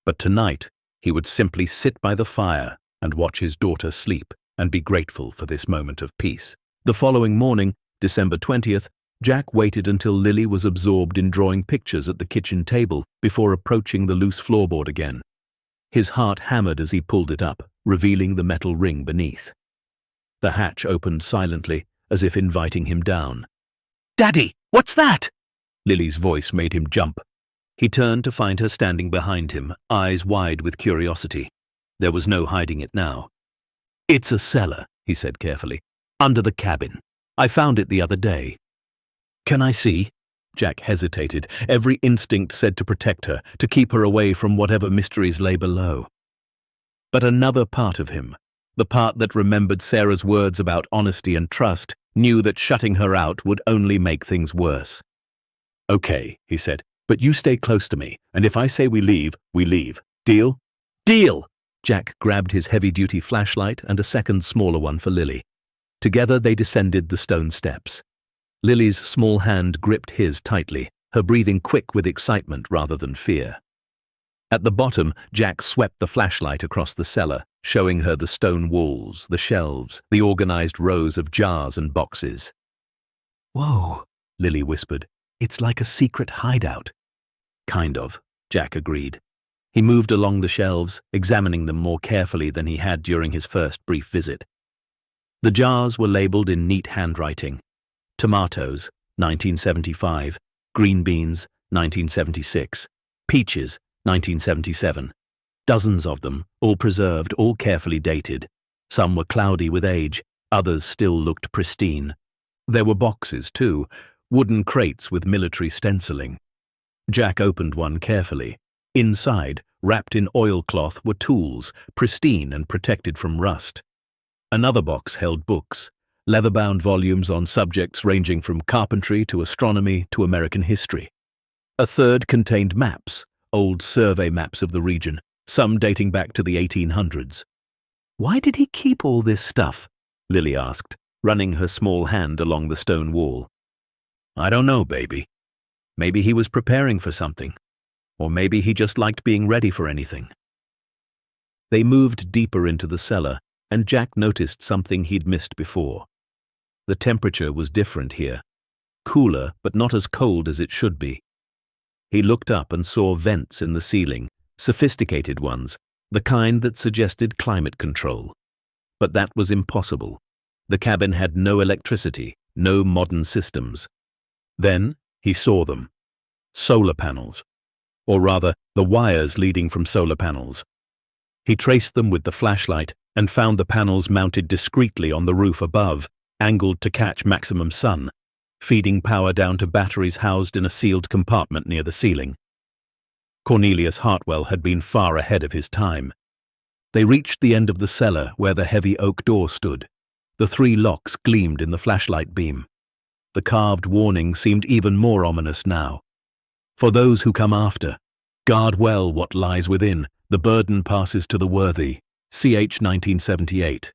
But tonight, he would simply sit by the fire and watch his daughter sleep and be grateful for this moment of peace. The following morning, December 20th, Jack waited until Lily was absorbed in drawing pictures at the kitchen table before approaching the loose floorboard again. His heart hammered as he pulled it up, revealing the metal ring beneath. The hatch opened silently, as if inviting him down. "Daddy, what's that?" Lily's voice made him jump. He turned to find her standing behind him, eyes wide with curiosity. There was no hiding it now. "It's a cellar," he said carefully, "under the cabin. I found it the other day." "Can I see?" Jack hesitated. Every instinct said to protect her, to keep her away from whatever mysteries lay below. But another part of him, the part that remembered Sarah's words about honesty and trust, knew that shutting her out would only make things worse. "Okay," he said, "but you stay close to me, and if I say we leave, we leave. Deal?" "Deal!" Jack grabbed his heavy-duty flashlight and a second smaller one for Lily. Together they descended the stone steps. Lily's small hand gripped his tightly, her breathing quick with excitement rather than fear. At the bottom, Jack swept the flashlight across the cellar, showing her the stone walls, the shelves, the organized rows of jars and boxes. "Whoa," Lily whispered. "It's like a secret hideout." "Kind of," Jack agreed. He moved along the shelves, examining them more carefully than he had during his first brief visit. The jars were labeled in neat handwriting. Tomatoes, 1975, green beans, 1976, peaches, 1977. Dozens of them, all preserved, all carefully dated. Some were cloudy with age, others still looked pristine. There were boxes, too, wooden crates with military stenciling. Jack opened one carefully. Inside, wrapped in oilcloth, were tools, pristine and protected from rust. Another box held books, leather-bound volumes on subjects ranging from carpentry to astronomy to American history. A third contained maps, old survey maps of the region, some dating back to the 1800s. "Why did he keep all this stuff?" Lily asked, running her small hand along the stone wall. "I don't know, baby. Maybe he was preparing for something. Or maybe he just liked being ready for anything." They moved deeper into the cellar, and Jack noticed something he'd missed before. The temperature was different here, cooler but not as cold as it should be. He looked up and saw vents in the ceiling, sophisticated ones, the kind that suggested climate control. But that was impossible. The cabin had no electricity, no modern systems. Then he saw them. Solar panels. Or rather, the wires leading from solar panels. He traced them with the flashlight and found the panels mounted discreetly on the roof above, angled to catch maximum sun, feeding power down to batteries housed in a sealed compartment near the ceiling. Cornelius Hartwell had been far ahead of his time. They reached the end of the cellar where the heavy oak door stood. The 3 locks gleamed in the flashlight beam. The carved warning seemed even more ominous now. For those who come after, guard well what lies within. The burden passes to the worthy. CH 1978.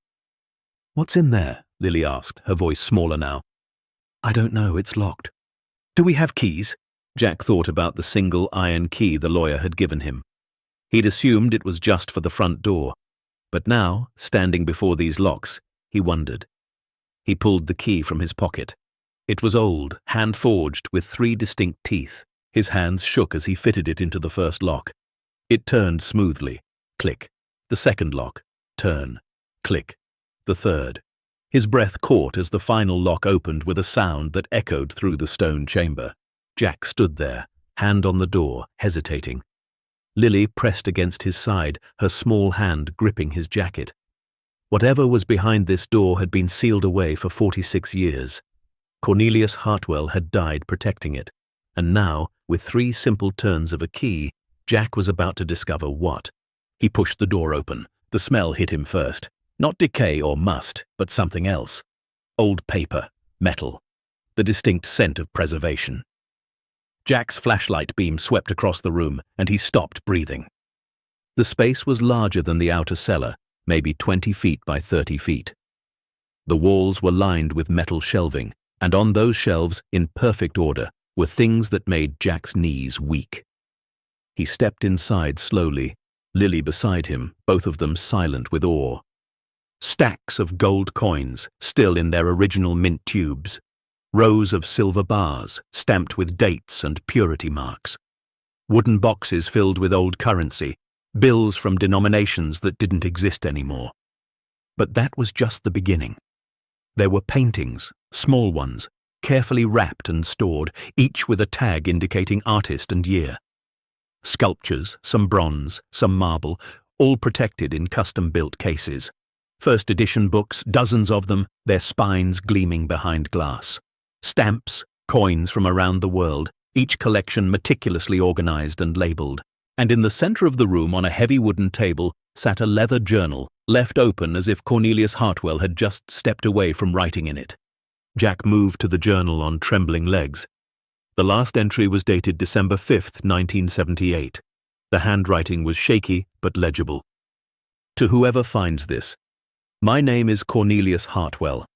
What's in there? Lily asked, her voice smaller now. I don't know, it's locked. Do we have keys? Jack thought about the single iron key the lawyer had given him. He'd assumed it was just for the front door, but now, standing before these locks, he wondered. He pulled the key from his pocket. It was old, hand-forged, with 3 distinct teeth. His hands shook as he fitted it into the first lock. It turned smoothly. Click. The second lock. Turn. Click. The third. His breath caught as the final lock opened with a sound that echoed through the stone chamber. Jack stood there, hand on the door, hesitating. Lily pressed against his side, her small hand gripping his jacket. Whatever was behind this door had been sealed away for 46 years. Cornelius Hartwell had died protecting it, and now, with 3 simple turns of a key, Jack was about to discover what. He pushed the door open. The smell hit him first. Not decay or must, but something else. Old paper, metal, the distinct scent of preservation. Jack's flashlight beam swept across the room, and he stopped breathing. The space was larger than the outer cellar, maybe 20 feet by 30 feet. The walls were lined with metal shelving, and on those shelves, in perfect order, were things that made Jack's knees weak. He stepped inside slowly, Lily beside him, both of them silent with awe. Stacks of gold coins, still in their original mint tubes. Rows of silver bars, stamped with dates and purity marks. Wooden boxes filled with old currency, bills from denominations that didn't exist anymore. But that was just the beginning. There were paintings, small ones, carefully wrapped and stored, each with a tag indicating artist and year. Sculptures, some bronze, some marble, all protected in custom-built cases. First edition books, dozens of them, their spines gleaming behind glass. Stamps, coins from around the world, each collection meticulously organized and labeled. And in the center of the room on a heavy wooden table sat a leather journal, left open as if Cornelius Hartwell had just stepped away from writing in it. Jack moved to the journal on trembling legs. The last entry was dated December 5th, 1978. The handwriting was shaky but legible. To whoever finds this, my name is Cornelius Hartwell.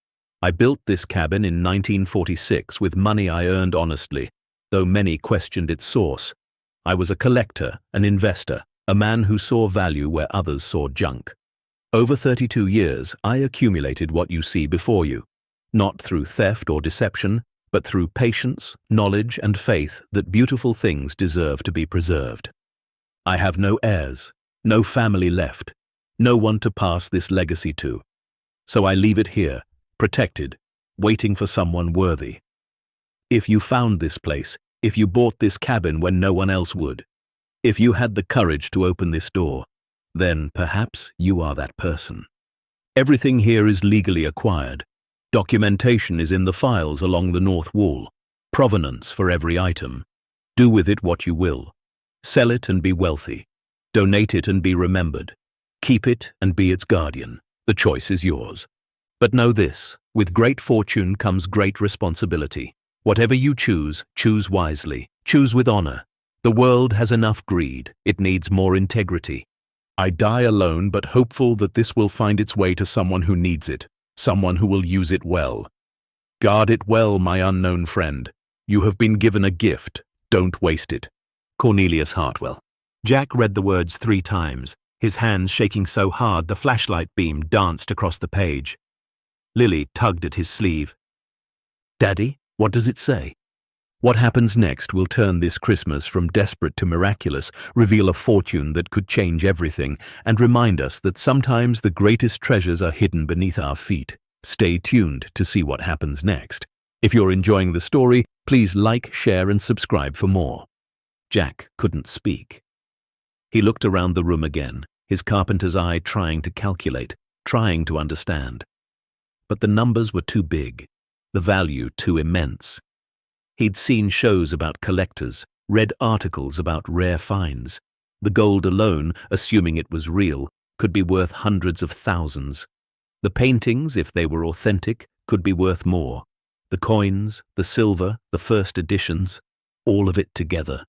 I built this cabin in 1946 with money I earned honestly, though many questioned its source. I was a collector, an investor, a man who saw value where others saw junk. Over 32 years, I accumulated what you see before you, not through theft or deception, but through patience, knowledge, and faith that beautiful things deserve to be preserved. I have no heirs, no family left, no one to pass this legacy to. So I leave it here, protected, waiting for someone worthy. If you found this place, if you bought this cabin when no one else would, if you had the courage to open this door, then perhaps you are that person. Everything here is legally acquired. Documentation is in the files along the north wall, provenance for every item. Do with it what you will. Sell it and be wealthy. Donate it and be remembered. Keep it and be its guardian. The choice is yours. But know this, with great fortune comes great responsibility. Whatever you choose, choose wisely. Choose with honor. The world has enough greed. It needs more integrity. I die alone, but hopeful that this will find its way to someone who needs it, someone who will use it well. Guard it well, my unknown friend. You have been given a gift. Don't waste it. Cornelius Hartwell. Jack read the words 3 times, his hands shaking so hard the flashlight beam danced across the page. Lily tugged at his sleeve. "Daddy, what does it say?" What happens next will turn this Christmas from desperate to miraculous, reveal a fortune that could change everything, and remind us that sometimes the greatest treasures are hidden beneath our feet. Stay tuned to see what happens next. If you're enjoying the story, please like, share, and subscribe for more. Jack couldn't speak. He looked around the room again, his carpenter's eye trying to calculate, trying to understand. But the numbers were too big, the value too immense. He'd seen shows about collectors, read articles about rare finds. The gold alone, assuming it was real, could be worth hundreds of thousands. The paintings, if they were authentic, could be worth more. The coins, the silver, the first editions, all of it together.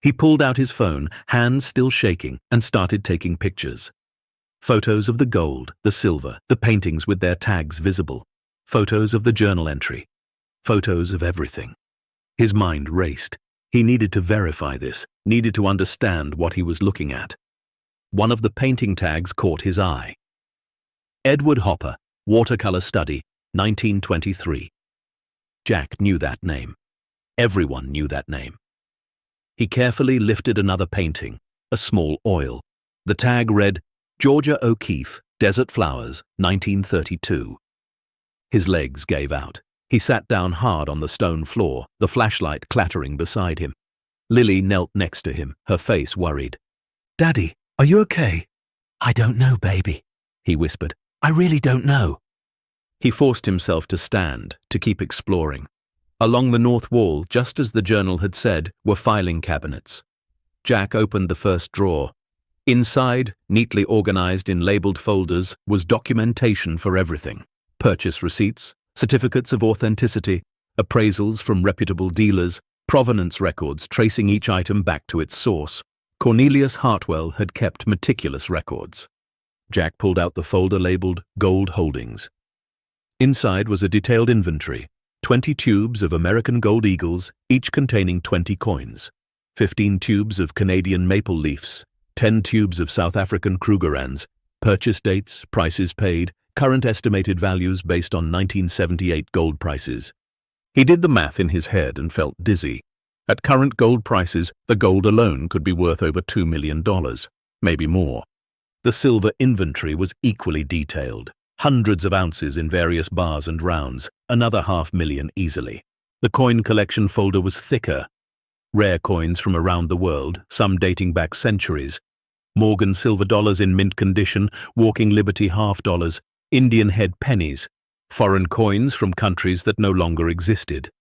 He pulled out his phone, hands still shaking, and started taking pictures. Photos of the gold, the silver, the paintings with their tags visible. Photos of the journal entry. Photos of everything. His mind raced. He needed to verify this, needed to understand what he was looking at. One of the painting tags caught his eye. Edward Hopper, Watercolor Study, 1923. Jack knew that name. Everyone knew that name. He carefully lifted another painting, a small oil. The tag read, Georgia O'Keeffe, Desert Flowers, 1932. His legs gave out. He sat down hard on the stone floor, the flashlight clattering beside him. Lily knelt next to him, her face worried. "Daddy, are you okay?" "I don't know, baby," he whispered. "I really don't know." He forced himself to stand, to keep exploring. Along the north wall, just as the journal had said, were filing cabinets. Jack opened the first drawer. Inside, neatly organized in labeled folders, was documentation for everything. Purchase receipts, certificates of authenticity, appraisals from reputable dealers, provenance records tracing each item back to its source. Cornelius Hartwell had kept meticulous records. Jack pulled out the folder labeled Gold Holdings. Inside was a detailed inventory, 20 tubes of American gold eagles, each containing 20 coins, 15 tubes of Canadian maple leafs, 10 tubes of South African Krugerrands, purchase dates, prices paid, current estimated values based on 1978 gold prices. He did the math in his head and felt dizzy. At current gold prices, the gold alone could be worth over $2 million, maybe more. The silver inventory was equally detailed. Hundreds of ounces in various bars and rounds, another $500,000 easily. The coin collection folder was thicker. Rare coins from around the world, some dating back centuries. Morgan silver dollars in mint condition, Walking Liberty half dollars, Indian head pennies, foreign coins from countries that no longer existed.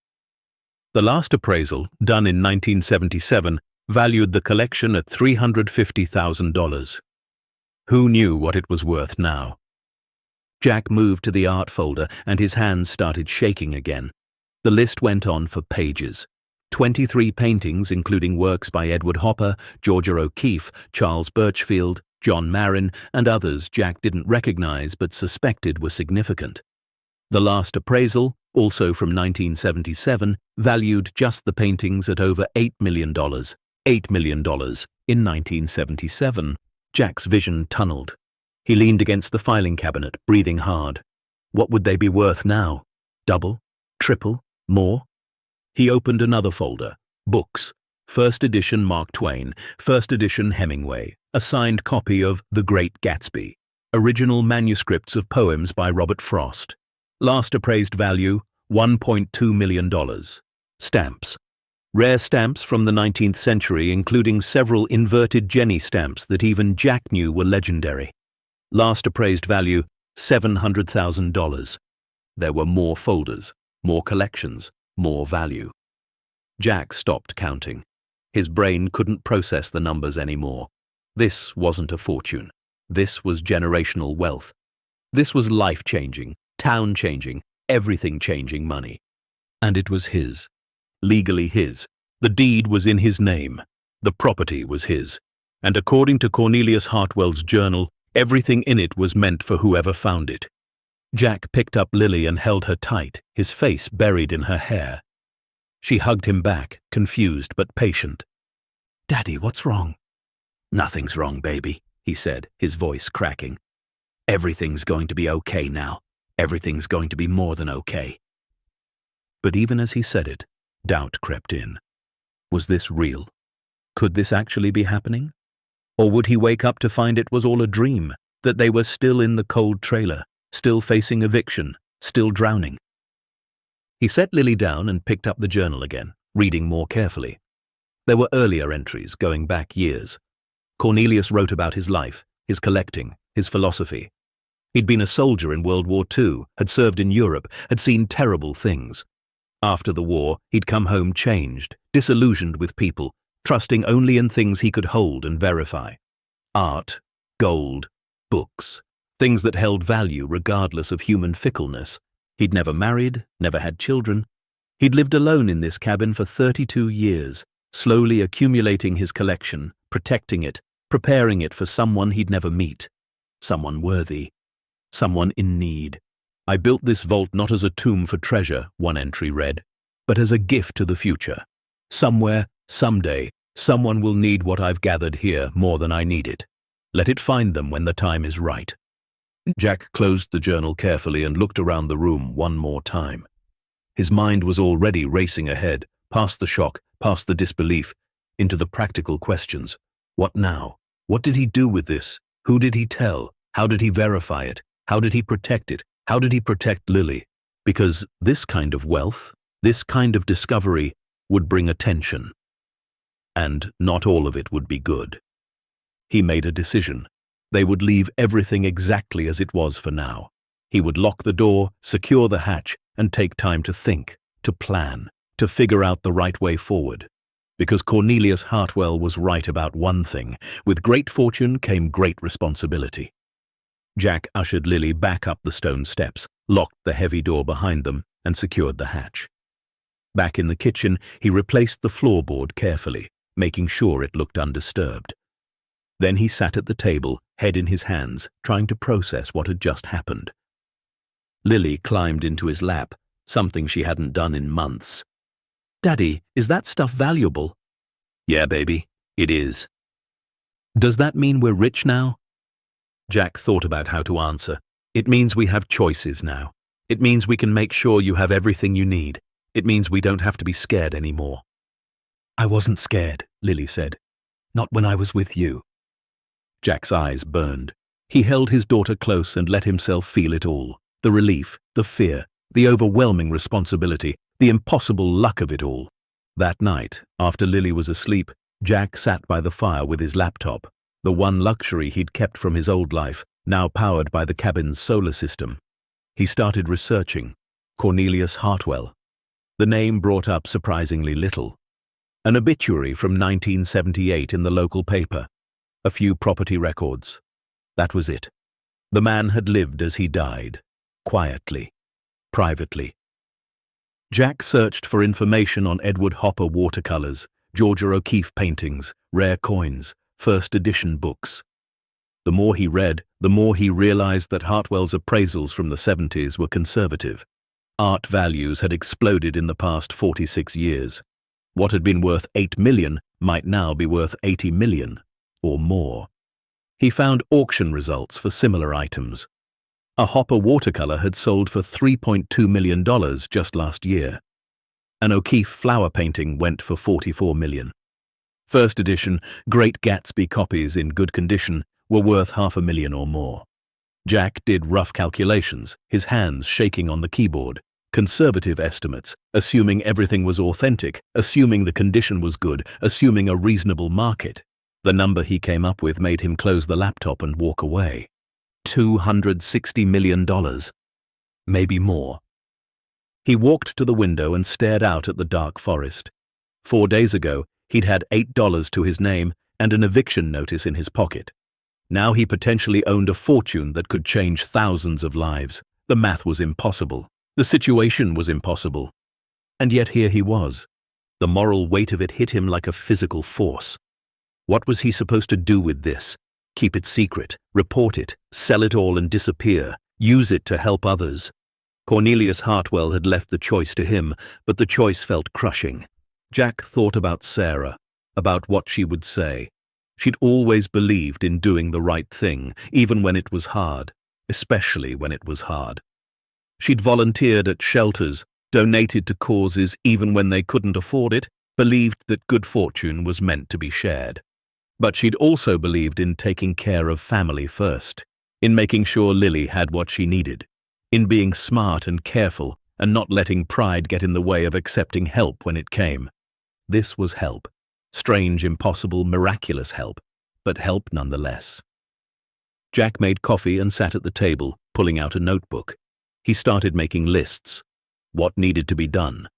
The last appraisal, done in 1977, valued the collection at $350,000. Who knew what it was worth now? Jack moved to the art folder and his hands started shaking again. The list went on for pages. 23 paintings including works by Edward Hopper, Georgia O'Keeffe, Charles Birchfield, John Marin, and others Jack didn't recognize but suspected were significant. The last appraisal, also from 1977, valued just the paintings at over $8 million. $8 million in 1977. Jack's vision tunneled. He leaned against the filing cabinet, breathing hard. What would they be worth now? Double? Triple? More? He opened another folder. Books. First edition Mark Twain. First edition Hemingway. A signed copy of The Great Gatsby. Original manuscripts of poems by Robert Frost. Last appraised value, $1.2 million. Stamps. Rare stamps from the 19th century, including several inverted Jenny stamps that even Jack knew were legendary. Last appraised value, $700,000. There were more folders, more collections, more value. Jack stopped counting. His brain couldn't process the numbers anymore. This wasn't a fortune. This was generational wealth. This was life-changing, town-changing, everything-changing money. And it was his. Legally his. The deed was in his name. The property was his. And according to Cornelius Hartwell's journal, everything in it was meant for whoever found it. Jack picked up Lily and held her tight, his face buried in her hair. She hugged him back, confused but patient. "Daddy, what's wrong?" "Nothing's wrong, baby," he said, his voice cracking. "Everything's going to be okay now. Everything's going to be more than okay." But even as he said it, doubt crept in. Was this real? Could this actually be happening? Or would he wake up to find it was all a dream, that they were still in the cold trailer, still facing eviction, still drowning? He set Lily down and picked up the journal again, reading more carefully. There were earlier entries going back years. Cornelius wrote about his life, his collecting, his philosophy. He'd been a soldier in World War II, had served in Europe, had seen terrible things. After the war, he'd come home changed, disillusioned with people, trusting only in things he could hold and verify. Art, gold, books, things that held value regardless of human fickleness. He'd never married, never had children. He'd lived alone in this cabin for 32 years, slowly accumulating his collection, protecting it, preparing it for someone he'd never meet. Someone worthy. Someone in need. "I built this vault not as a tomb for treasure," one entry read, "but as a gift to the future. Somewhere, someday, someone will need what I've gathered here more than I need it. Let it find them when the time is right." Jack closed the journal carefully and looked around the room one more time. His mind was already racing ahead, past the shock, past the disbelief, into the practical questions. What now? What did he do with this? Who did he tell? How did he verify it? How did he protect it? How did he protect Lily? Because this kind of wealth, this kind of discovery, would bring attention. And not all of it would be good. He made a decision. They would leave everything exactly as it was for now. He would lock the door, secure the hatch, and take time to think, to plan, to figure out the right way forward. Because Cornelius Hartwell was right about one thing: with great fortune came great responsibility. Jack ushered Lily back up the stone steps, locked the heavy door behind them, and secured the hatch. Back in the kitchen, he replaced the floorboard carefully, making sure it looked undisturbed. Then he sat at the table, head in his hands, trying to process what had just happened. Lily climbed into his lap, something she hadn't done in months. "Daddy, is that stuff valuable?" "Yeah, baby, it is." "Does that mean we're rich now?" Jack thought about how to answer. "It means we have choices now. It means we can make sure you have everything you need. It means we don't have to be scared anymore." "I wasn't scared," Lily said. "Not when I was with you." Jack's eyes burned. He held his daughter close and let himself feel it all. The relief, the fear, the overwhelming responsibility, the impossible luck of it all. That night, after Lily was asleep, Jack sat by the fire with his laptop, the one luxury he'd kept from his old life, now powered by the cabin's solar system. He started researching. Cornelius Hartwell. The name brought up surprisingly little. An obituary from 1978 in the local paper. A few property records. That was it. The man had lived as he died. Quietly. Privately. Jack searched for information on Edward Hopper watercolors, Georgia O'Keeffe paintings, rare coins, first edition books. The more he read, the more he realized that Hartwell's appraisals from the 70s were conservative. Art values had exploded in the past 46 years. What had been worth $8 million might now be worth $80 million, or more. He found auction results for similar items. A Hopper watercolor had sold for $3.2 million just last year. An O'Keeffe flower painting went for $44 million. First edition, Great Gatsby copies in good condition were worth $500,000 or more. Jack did rough calculations, his hands shaking on the keyboard. Conservative estimates, assuming everything was authentic, assuming the condition was good, assuming a reasonable market. The number he came up with made him close the laptop and walk away. $260 million. Maybe more. He walked to the window and stared out at the dark forest. 4 days ago, he'd had $8 to his name and an eviction notice in his pocket. Now he potentially owned a fortune that could change thousands of lives. The math was impossible. The situation was impossible. And yet here he was. The moral weight of it hit him like a physical force. What was he supposed to do with this? Keep it secret, report it, sell it all and disappear, use it to help others. Cornelius Hartwell had left the choice to him, but the choice felt crushing. Jack thought about Sarah, about what she would say. She'd always believed in doing the right thing, even when it was hard, especially when it was hard. She'd volunteered at shelters, donated to causes even when they couldn't afford it, believed that good fortune was meant to be shared. But she'd also believed in taking care of family first, in making sure Lily had what she needed, in being smart and careful and not letting pride get in the way of accepting help when it came. This was help. Strange, impossible, miraculous help, but help nonetheless. Jack made coffee and sat at the table, pulling out a notebook. He started making lists. What needed to be done?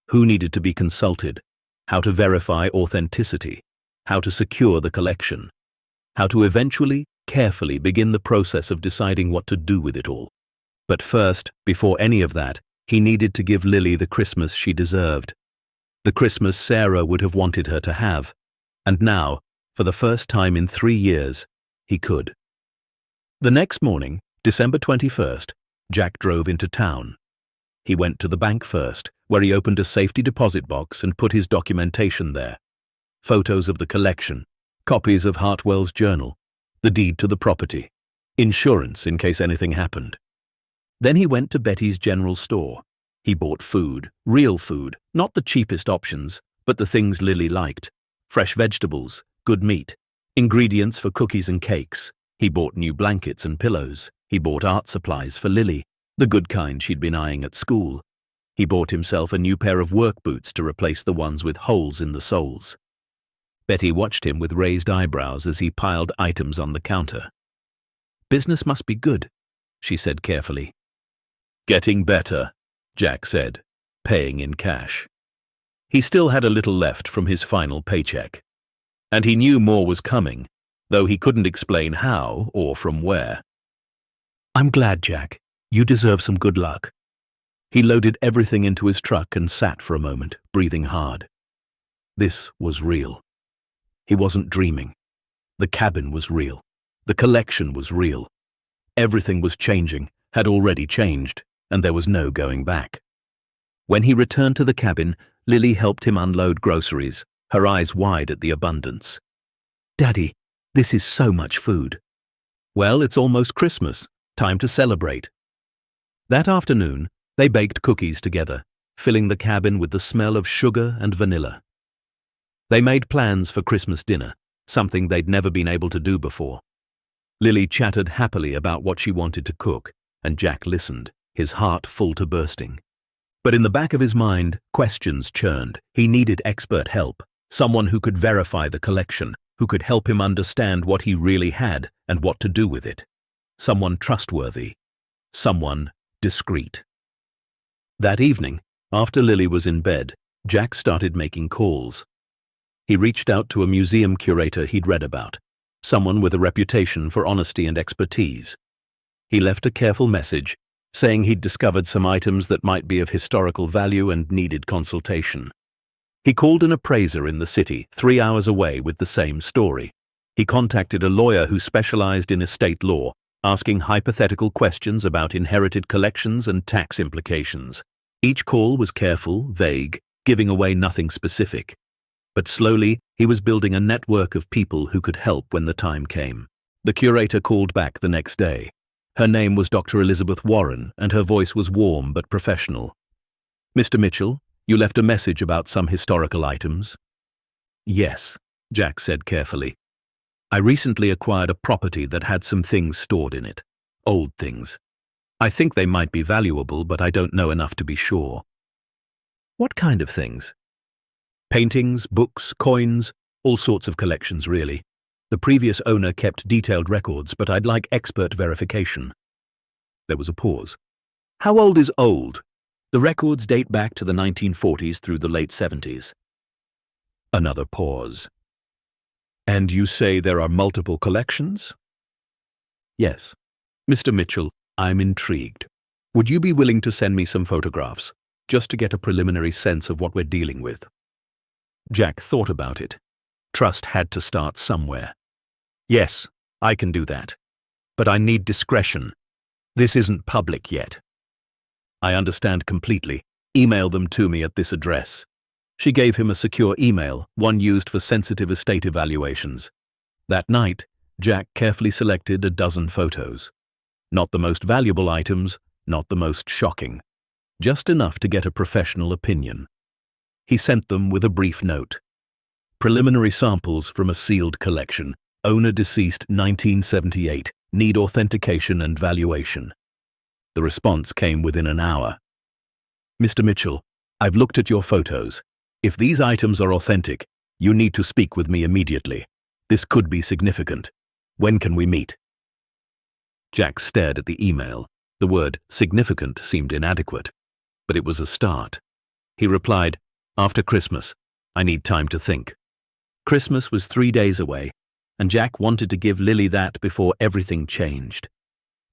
Who needed to be consulted? How to verify authenticity? How to secure the collection? How to eventually, carefully begin the process of deciding what to do with it all. But first, before any of that, he needed to give Lily the Christmas she deserved. The Christmas Sarah would have wanted her to have. And now, for the first time in 3 years, he could. The next morning, December 21st, Jack drove into town. He went to the bank first, where he opened a safety deposit box and put his documentation there. Photos of the collection, copies of Hartwell's journal, the deed to the property, insurance in case anything happened. Then he went to Betty's general store. He bought food, real food, not the cheapest options, but the things Lily liked. Fresh vegetables, good meat, ingredients for cookies and cakes. He bought new blankets and pillows. He bought art supplies for Lily, the good kind she'd been eyeing at school. He bought himself a new pair of work boots to replace the ones with holes in the soles. Betty watched him with raised eyebrows as he piled items on the counter. "Business must be good," she said carefully. "Getting better," Jack said, paying in cash. He still had a little left from his final paycheck. And he knew more was coming, though he couldn't explain how or from where. "I'm glad, Jack. You deserve some good luck." He loaded everything into his truck and sat for a moment, breathing hard. This was real. He wasn't dreaming. The cabin was real. The collection was real. Everything was changing, had already changed, and there was no going back. When he returned to the cabin, Lily helped him unload groceries, her eyes wide at the abundance. "Daddy, this is so much food." "Well, it's almost Christmas. Time to celebrate." That afternoon, they baked cookies together, filling the cabin with the smell of sugar and vanilla. They made plans for Christmas dinner, something they'd never been able to do before. Lily chattered happily about what she wanted to cook, and Jack listened, his heart full to bursting. But in the back of his mind, questions churned. He needed expert help, someone who could verify the collection, who could help him understand what he really had and what to do with it. Someone trustworthy, someone discreet. That evening, after Lily was in bed, Jack started making calls. He reached out to a museum curator he'd read about, someone with a reputation for honesty and expertise. He left a careful message, saying he'd discovered some items that might be of historical value and needed consultation. He called an appraiser in the city, 3 hours away, with the same story. He contacted a lawyer who specialized in estate law, asking hypothetical questions about inherited collections and tax implications. Each call was careful, vague, giving away nothing specific. But slowly, he was building a network of people who could help when the time came. The curator called back the next day. Her name was Dr. Elizabeth Warren, and her voice was warm but professional. "Mr. Mitchell, you left a message about some historical items." "Yes," Jack said carefully. "I recently acquired a property that had some things stored in it. Old things. I think they might be valuable, but I don't know enough to be sure." "What kind of things?" "Paintings, books, coins, all sorts of collections, really. The previous owner kept detailed records, but I'd like expert verification." There was a pause. "How old is old?" "The records date back to the 1940s through the late 70s. Another pause. "And you say there are multiple collections?" "Yes." "Mr. Mitchell, I'm intrigued. Would you be willing to send me some photographs, just to get a preliminary sense of what we're dealing with?" Jack thought about it. Trust had to start somewhere. "Yes, I can do that. But I need discretion. This isn't public yet." "I understand completely. Email them to me at this address." She gave him a secure email, one used for sensitive estate evaluations. That night, Jack carefully selected a dozen photos. Not the most valuable items, not the most shocking. Just enough to get a professional opinion. He sent them with a brief note. Preliminary samples from a sealed collection. Owner deceased 1978. Need authentication and valuation. The response came within an hour. Mr. Mitchell, I've looked at your photos. If these items are authentic, you need to speak with me immediately. This could be significant. When can we meet? Jack stared at the email. The word significant seemed inadequate, but it was a start. He replied, after Christmas. I need time to think. Christmas was 3 days away, and Jack wanted to give Lily that before everything changed.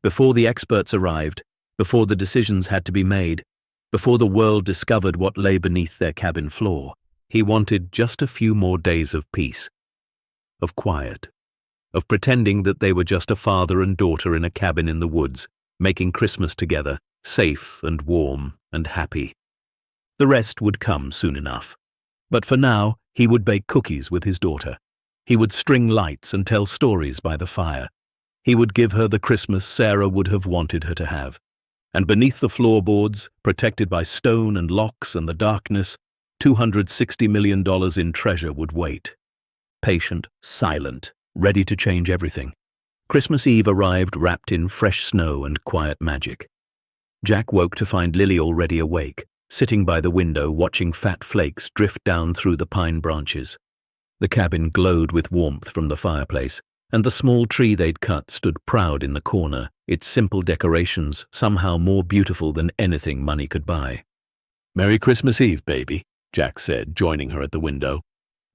Before the experts arrived, before the decisions had to be made, before the world discovered what lay beneath their cabin floor, he wanted just a few more days of peace, of quiet, of pretending that they were just a father and daughter in a cabin in the woods, making Christmas together, safe and warm and happy. The rest would come soon enough. But for now, he would bake cookies with his daughter. He would string lights and tell stories by the fire. He would give her the Christmas Sarah would have wanted her to have. And beneath the floorboards, protected by stone and locks and the darkness, $260 million in treasure would wait. Patient, silent, ready to change everything. Christmas Eve arrived wrapped in fresh snow and quiet magic. Jack woke to find Lily already awake, sitting by the window watching fat flakes drift down through the pine branches. The cabin glowed with warmth from the fireplace, and the small tree they'd cut stood proud in the corner, its simple decorations somehow more beautiful than anything money could buy. "Merry Christmas Eve, baby," Jack said, joining her at the window.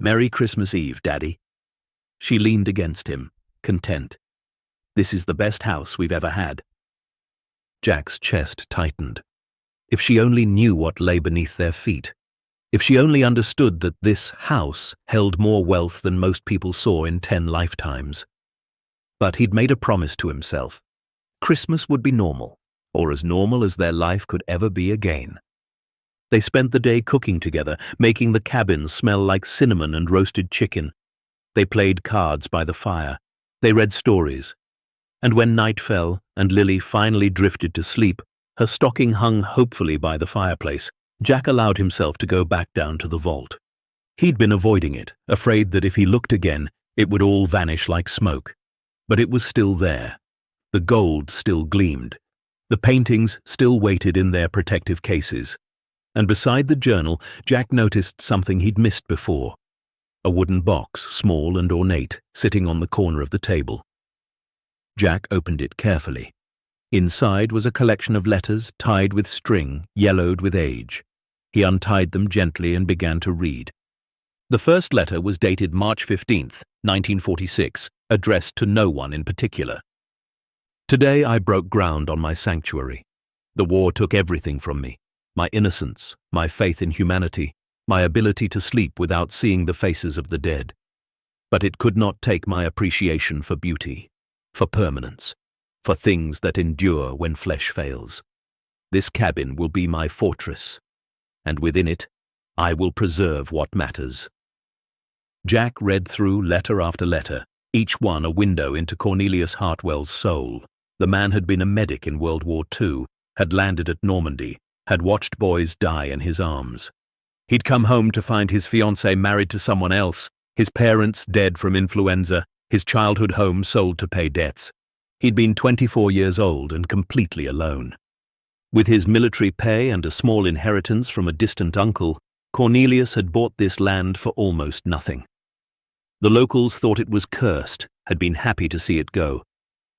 "Merry Christmas Eve, Daddy." She leaned against him, content. "This is the best house we've ever had." Jack's chest tightened. If she only knew what lay beneath their feet. If she only understood that this house held more wealth than most people saw in 10 lifetimes. But he'd made a promise to himself. Christmas would be normal, or as normal as their life could ever be again. They spent the day cooking together, making the cabin smell like cinnamon and roasted chicken. They played cards by the fire. They read stories. And when night fell and Lily finally drifted to sleep, her stocking hung hopefully by the fireplace, Jack allowed himself to go back down to the vault. He'd been avoiding it, afraid that if he looked again, it would all vanish like smoke. But it was still there. The gold still gleamed. The paintings still waited in their protective cases. And beside the journal, Jack noticed something he'd missed before. A wooden box, small and ornate, sitting on the corner of the table. Jack opened it carefully. Inside was a collection of letters tied with string, yellowed with age. He untied them gently and began to read. The first letter was dated March 15th, 1946, addressed to no one in particular. "Today I broke ground on my sanctuary. The war took everything from me. My innocence, my faith in humanity, my ability to sleep without seeing the faces of the dead. But it could not take my appreciation for beauty, for permanence, for things that endure when flesh fails. This cabin will be my fortress, and within it, I will preserve what matters." Jack read through letter after letter, each one a window into Cornelius Hartwell's soul. The man had been a medic in World War II, had landed at Normandy, had watched boys die in his arms. He'd come home to find his fiancée married to someone else, his parents dead from influenza, his childhood home sold to pay debts. He'd been 24 years old and completely alone. With his military pay and a small inheritance from a distant uncle, Cornelius had bought this land for almost nothing. The locals thought it was cursed, had been happy to see it go.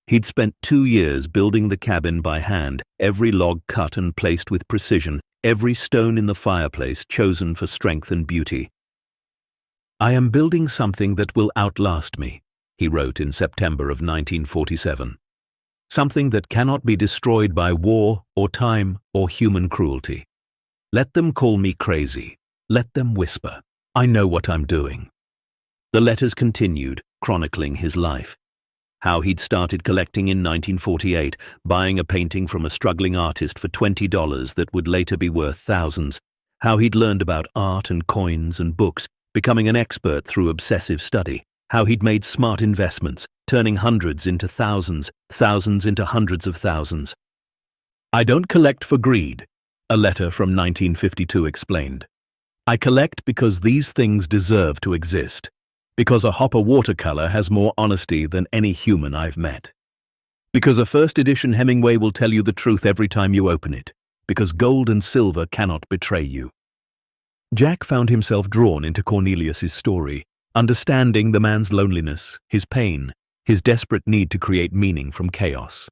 He'd spent 2 years building the cabin by hand, every log cut and placed with precision, every stone in the fireplace chosen for strength and beauty. "I am building something that will outlast me," he wrote in September of 1947. "Something that cannot be destroyed by war or time or human cruelty. Let them call me crazy. Let them whisper. I know what I'm doing." The letters continued, chronicling his life. How he'd started collecting in 1948, buying a painting from a struggling artist for $20 that would later be worth thousands. How he'd learned about art and coins and books, becoming an expert through obsessive study. how he'd made smart investments, turning hundreds into thousands, thousands into hundreds of thousands. "I don't collect for greed," a letter from 1952 explained. "I collect because these things deserve to exist, because a Hopper watercolor has more honesty than any human I've met. Because a first edition Hemingway will tell you the truth every time you open it, because gold and silver cannot betray you." Jack found himself drawn into Cornelius's story, understanding the man's loneliness, his pain, his desperate need to create meaning from chaos.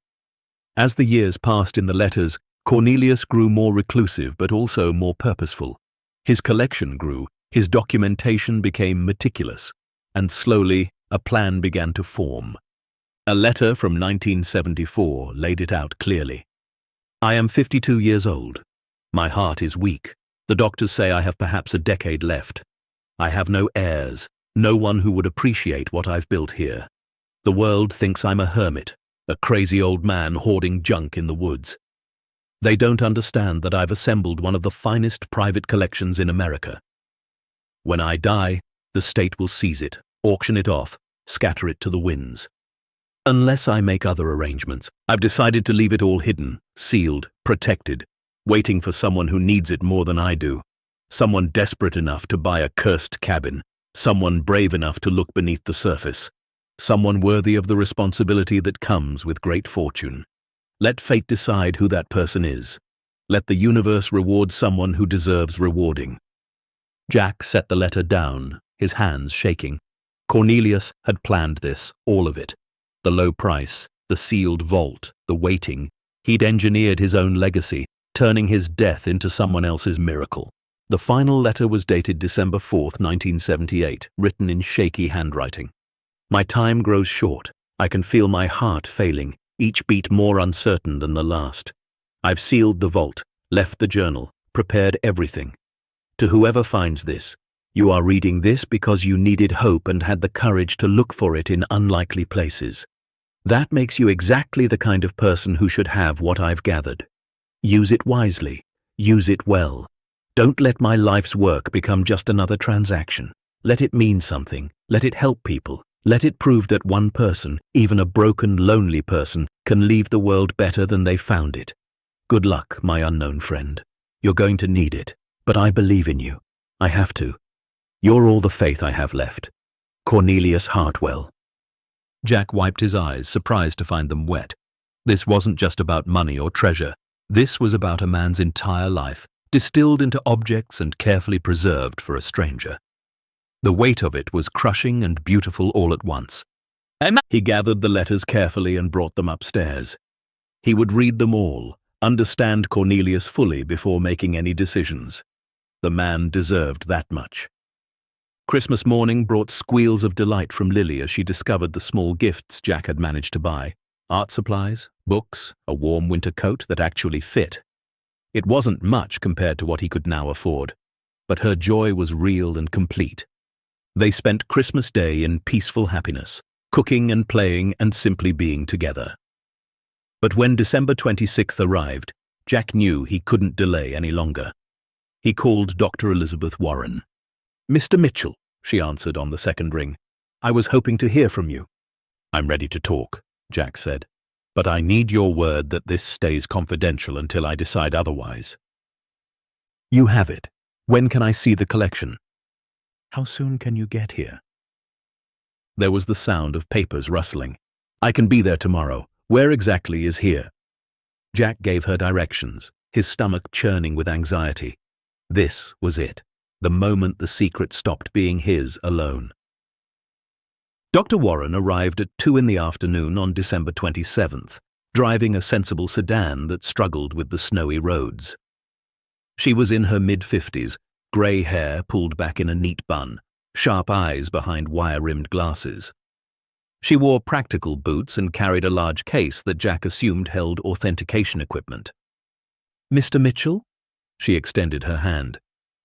As the years passed in the letters, Cornelius grew more reclusive but also more purposeful. His collection grew, his documentation became meticulous, and slowly a plan began to form. A letter from 1974 laid it out clearly. "I am 52 years old. My heart is weak. The doctors say I have perhaps a decade left. I have no heirs, no one who would appreciate what I've built here. The world thinks I'm a hermit, a crazy old man hoarding junk in the woods. They don't understand that I've assembled one of the finest private collections in America. When I die, the state will seize it, auction it off, scatter it to the winds. Unless I make other arrangements, I've decided to leave it all hidden, sealed, protected, waiting for someone who needs it more than I do. Someone desperate enough to buy a cursed cabin, someone brave enough to look beneath the surface, someone worthy of the responsibility that comes with great fortune. Let fate decide who that person is. Let the universe reward someone who deserves rewarding." Jack set the letter down, his hands shaking. Cornelius had planned this, all of it. The low price, the sealed vault, the waiting. He'd engineered his own legacy, turning his death into someone else's miracle. The final letter was dated December 4th, 1978, written in shaky handwriting. "My time grows short. I can feel my heart failing, each beat more uncertain than the last. I've sealed the vault, left the journal, prepared everything. To whoever finds this, you are reading this because you needed hope and had the courage to look for it in unlikely places. That makes you exactly the kind of person who should have what I've gathered. Use it wisely. Use it well. Don't let my life's work become just another transaction. Let it mean something. Let it help people. Let it prove that one person, even a broken, lonely person, can leave the world better than they found it. Good luck, my unknown friend. You're going to need it, but I believe in you. I have to. You're all the faith I have left. Cornelius Hartwell." Jack wiped his eyes, surprised to find them wet. This wasn't just about money or treasure. This was about a man's entire life, distilled into objects and carefully preserved for a stranger. The weight of it was crushing and beautiful all at once. He gathered the letters carefully and brought them upstairs. He would read them all, understand Cornelius fully before making any decisions. The man deserved that much. Christmas morning brought squeals of delight from Lily as she discovered the small gifts Jack had managed to buy. Art supplies, books, a warm winter coat that actually fit. It wasn't much compared to what he could now afford, but her joy was real and complete. They spent Christmas Day in peaceful happiness, cooking and playing and simply being together. But when December 26th arrived, Jack knew he couldn't delay any longer. He called Dr. Elizabeth Warren. "Mr. Mitchell," she answered on the second ring. "I was hoping to hear from you." "I'm ready to talk," Jack said, "but I need your word that this stays confidential until I decide otherwise." "You have it. When can I see the collection?" "How soon can you get here?" There was the sound of papers rustling. "I can be there tomorrow. Where exactly is here?" Jack gave her directions, his stomach churning with anxiety. This was it. The moment the secret stopped being his alone. Dr. Warren arrived at 2 in the afternoon on December 27th, driving a sensible sedan that struggled with the snowy roads. She was in her mid-50s, grey hair pulled back in a neat bun, sharp eyes behind wire-rimmed glasses. She wore practical boots and carried a large case that Jack assumed held authentication equipment. "Mr. Mitchell?" She extended her hand.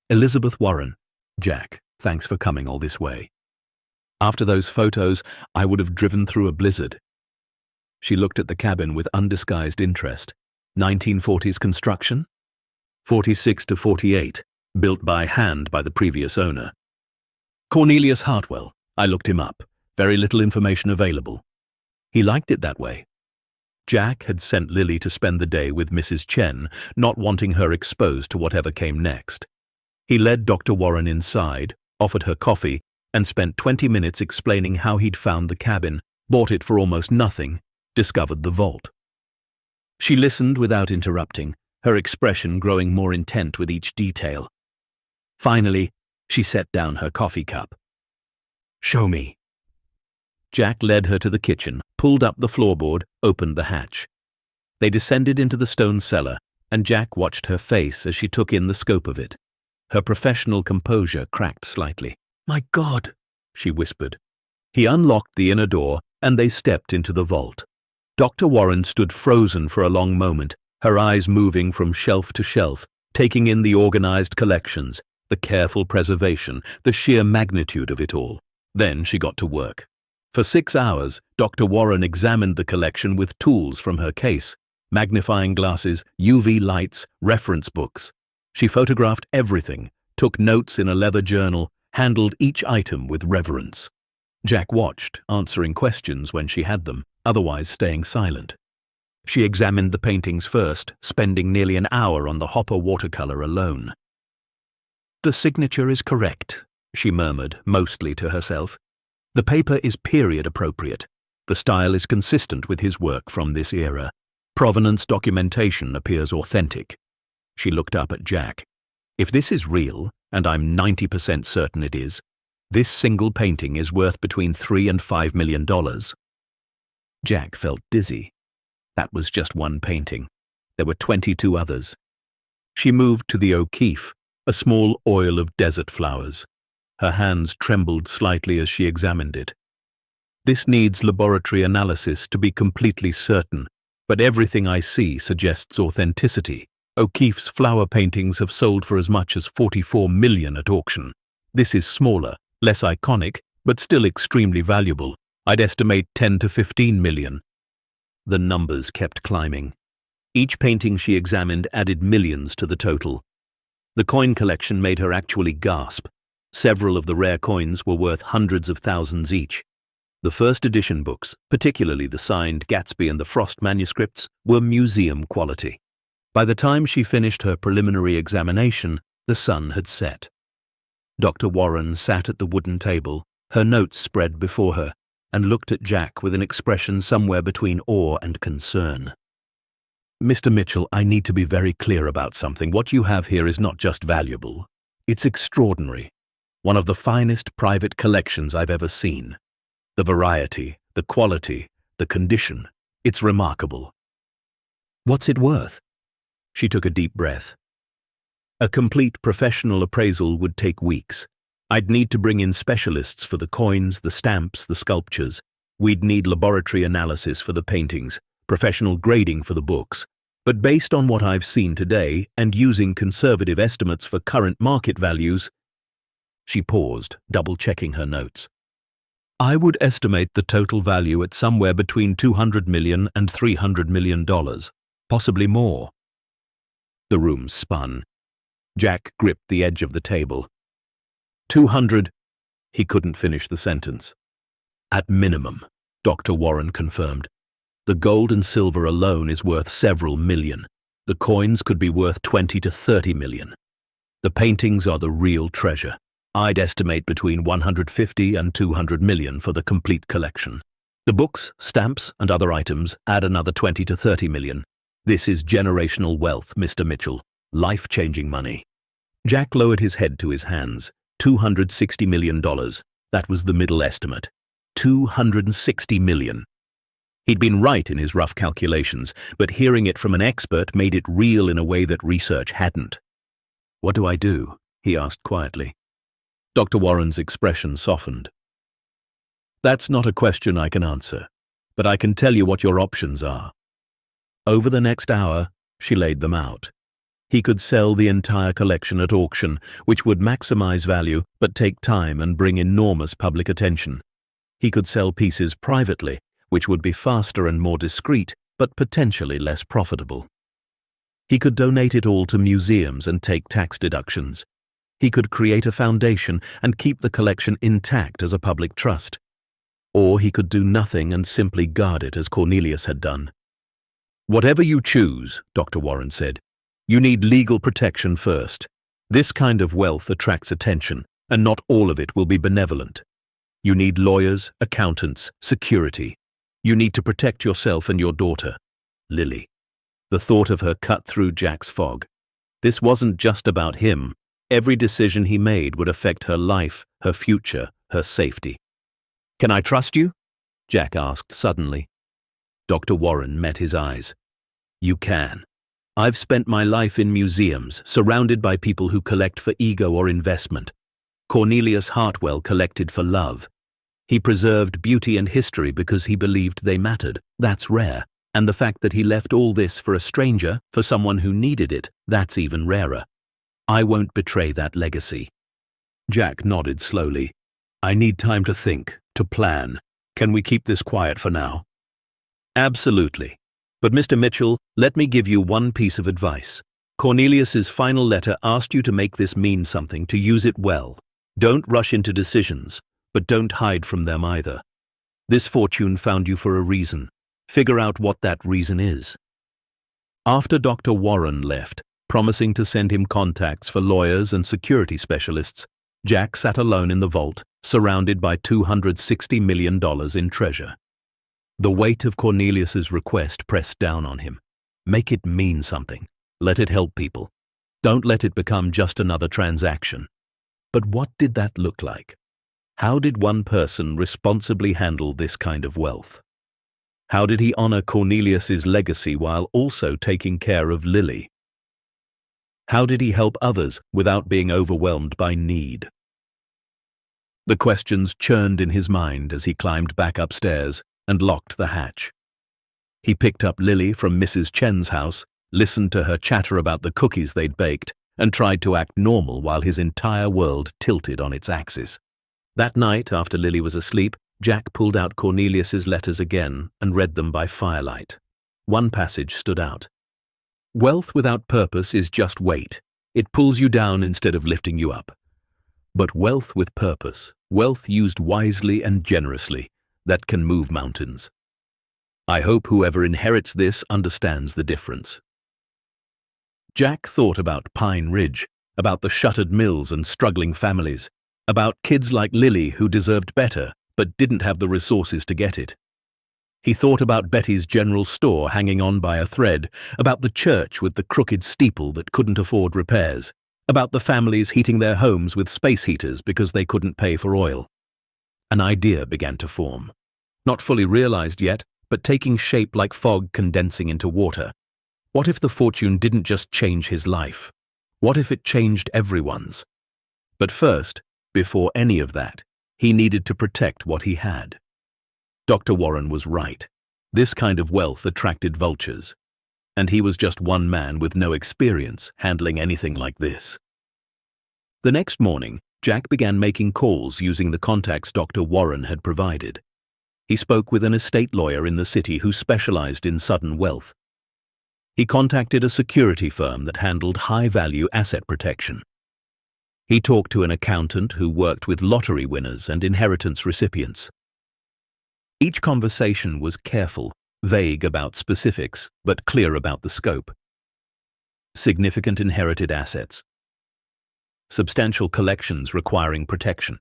"Elizabeth Warren." "Jack, thanks for coming all this way. After those photos, I would have driven through a blizzard." She looked at the cabin with undisguised interest. 1940s construction? 46 to 48, built by hand by the previous owner. "Cornelius Hartwell. I looked him up. very little information available. He liked it that way. Jack had sent Lily to spend the day with Mrs. Chen, not wanting her exposed to whatever came next. He led Dr. Warren inside, offered her coffee, and spent 20 minutes explaining how he'd found the cabin, bought it for almost nothing, discovered the vault. She listened without interrupting, her expression growing more intent with each detail. Finally, she set down her coffee cup. "Show me." Jack led her to the kitchen, pulled up the floorboard, opened the hatch. They descended into the stone cellar, and Jack watched her face as she took in the scope of it. Her professional composure cracked slightly. "My God," she whispered. He unlocked the inner door, and they stepped into the vault. Dr. Warren stood frozen for a long moment, her eyes moving from shelf to shelf, taking in the organized collections, the careful preservation, the sheer magnitude of it all. Then she got to work. For 6 hours, Dr. Warren examined the collection with tools from her case, magnifying glasses, UV lights, reference books. She photographed everything, took notes in a leather journal, handled each item with reverence. Jack watched, answering questions when she had them, otherwise staying silent. She examined the paintings first, spending nearly an hour on the Hopper watercolor alone. "The signature is correct," she murmured, mostly to herself. "The paper is period appropriate. The style is consistent with his work from this era. Provenance documentation appears authentic." She looked up at Jack. "If this is real, and I'm 90% certain it is, this single painting is worth between $3 and $5 million. Jack felt dizzy. That was just one painting. There were 22 others. She moved to the O'Keefe, a small oil of desert flowers. Her hands trembled slightly as she examined it. "This needs laboratory analysis to be completely certain, but everything I see suggests authenticity. O'Keefe's flower paintings have sold for as much as $44 million at auction. This is smaller, less iconic, but still extremely valuable. I'd estimate 10 to 15 million. The numbers kept climbing. Each painting she examined added millions to the total. The coin collection made her actually gasp. Several of the rare coins were worth hundreds of thousands each. The first edition books, particularly the signed Gatsby and the Frost manuscripts, were museum quality. By the time she finished her preliminary examination, the sun had set. Dr. Warren sat at the wooden table, her notes spread before her, and looked at Jack with an expression somewhere between awe and concern. "Mr. Mitchell, I need to be very clear about something. What you have here is not just valuable. It's extraordinary. One of the finest private collections I've ever seen. The variety, the quality, the condition. It's remarkable." "What's it worth?" She took a deep breath. "A complete professional appraisal would take weeks. I'd need to bring in specialists for the coins, the stamps, the sculptures. We'd need laboratory analysis for the paintings, professional grading for the books. But based on what I've seen today, and using conservative estimates for current market values..." She paused, double-checking her notes. "I would estimate the total value at somewhere between $200 million and $300 million, possibly more." The room spun. Jack gripped the edge of the table. 200. He couldn't finish the sentence. "At minimum," Dr. Warren confirmed. "The gold and silver alone is worth several million. The coins could be worth 20 to 30 million. The paintings are the real treasure. I'd estimate between 150 and 200 million for the complete collection. The books, stamps, and other items add another 20 to 30 million. This is generational wealth, Mr. Mitchell. Life-changing money." Jack lowered his head to his hands. $260 million. That was the middle estimate. 260 million. He'd been right in his rough calculations, but hearing it from an expert made it real in a way that research hadn't. "What do I do?" he asked quietly. Dr. Warren's expression softened. "That's not a question I can answer, but I can tell you what your options are." Over the next hour, she laid them out. He could sell the entire collection at auction, which would maximize value but take time and bring enormous public attention. He could sell pieces privately, which would be faster and more discreet, but potentially less profitable. He could donate it all to museums and take tax deductions. He could create a foundation and keep the collection intact as a public trust. Or he could do nothing and simply guard it as Cornelius had done. "Whatever you choose," Dr. Warren said, "you need legal protection first. This kind of wealth attracts attention, and not all of it will be benevolent. You need lawyers, accountants, security. You need to protect yourself and your daughter, Lily." The thought of her cut through Jack's fog. This wasn't just about him. Every decision he made would affect her life, her future, her safety. "Can I trust you?" Jack asked suddenly. Dr. Warren met his eyes. "You can. I've spent my life in museums, surrounded by people who collect for ego or investment. Cornelius Hartwell collected for love. He preserved beauty and history because he believed they mattered. That's rare. And the fact that he left all this for a stranger, for someone who needed it, that's even rarer. I won't betray that legacy." Jack nodded slowly. "I need time to think, to plan. Can we keep this quiet for now?" "Absolutely. But Mr. Mitchell, let me give you one piece of advice. Cornelius's final letter asked you to make this mean something, to use it well. Don't rush into decisions, but don't hide from them either. This fortune found you for a reason. Figure out what that reason is." After Dr. Warren left, promising to send him contacts for lawyers and security specialists, Jack sat alone in the vault, surrounded by $260 million in treasure. The weight of Cornelius's request pressed down on him. Make it mean something. Let it help people. Don't let it become just another transaction. But what did that look like? How did one person responsibly handle this kind of wealth? How did he honor Cornelius's legacy while also taking care of Lily? How did he help others without being overwhelmed by need? The questions churned in his mind as he climbed back upstairs and locked the hatch. He picked up Lily from Mrs. Chen's house, listened to her chatter about the cookies they'd baked, and tried to act normal while his entire world tilted on its axis. That night, after Lily was asleep, Jack pulled out Cornelius's letters again and read them by firelight. One passage stood out. "Wealth without purpose is just weight. It pulls you down instead of lifting you up. But wealth with purpose, wealth used wisely and generously, that can move mountains. I hope whoever inherits this understands the difference." Jack thought about Pine Ridge, about the shuttered mills and struggling families, about kids like Lily who deserved better but didn't have the resources to get it. He thought about Betty's general store hanging on by a thread, about the church with the crooked steeple that couldn't afford repairs, about the families heating their homes with space heaters because they couldn't pay for oil. An idea began to form. Not fully realized yet, but taking shape like fog condensing into water. What if the fortune didn't just change his life? What if it changed everyone's? But first, before any of that, he needed to protect what he had. Dr. Warren was right. This kind of wealth attracted vultures. And he was just one man with no experience handling anything like this. The next morning, Jack began making calls using the contacts Dr. Warren had provided. He spoke with an estate lawyer in the city who specialized in sudden wealth. He contacted a security firm that handled high-value asset protection. He talked to an accountant who worked with lottery winners and inheritance recipients. Each conversation was careful, vague about specifics, but clear about the scope. Significant inherited assets. Substantial collections requiring protection.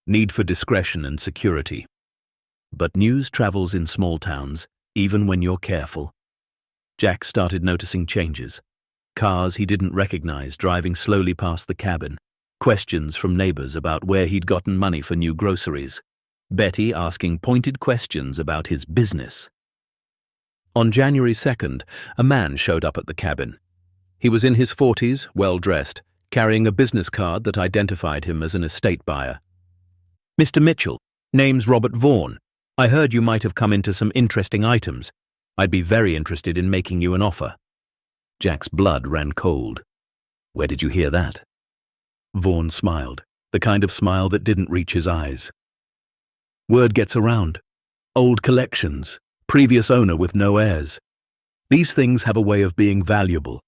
Need for discretion and security. But news travels in small towns, even when you're careful. Jack started noticing changes. Cars he didn't recognize driving slowly past the cabin. Questions from neighbors about where he'd gotten money for new groceries. Betty asking pointed questions about his business. On January 2nd, a man showed up at the cabin. He was in his 40s, well-dressed, carrying a business card that identified him as an estate buyer. "Mr. Mitchell, name's Robert Vaughan. I heard you might have come into some interesting items. I'd be very interested in making you an offer." Jack's blood ran cold. "Where did you hear that?" Vaughan smiled, the kind of smile that didn't reach his eyes. "Word gets around. Old collections, previous owner with no heirs. These things have a way of being valuable.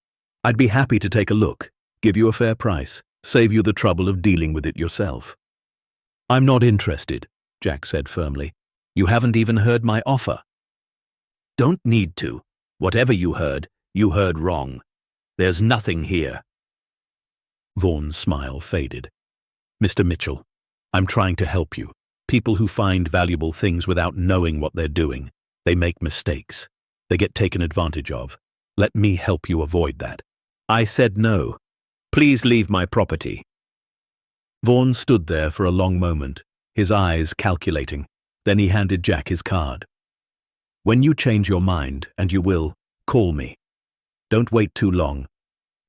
I'd be happy to take a look, give you a fair price, save you the trouble of dealing with it yourself." "I'm not interested. Jack said firmly. "You haven't even heard my offer." "Don't need to. Whatever you heard wrong. There's nothing here." Vaughan's smile faded. "Mr. Mitchell, I'm trying to help you. People who find valuable things without knowing what they're doing, they make mistakes. They get taken advantage of. Let me help you avoid that." "I said no. Please leave my property." Vaughan stood there for a long moment, his eyes calculating. Then he handed Jack his card. "When you change your mind, and you will, call me. Don't wait too long.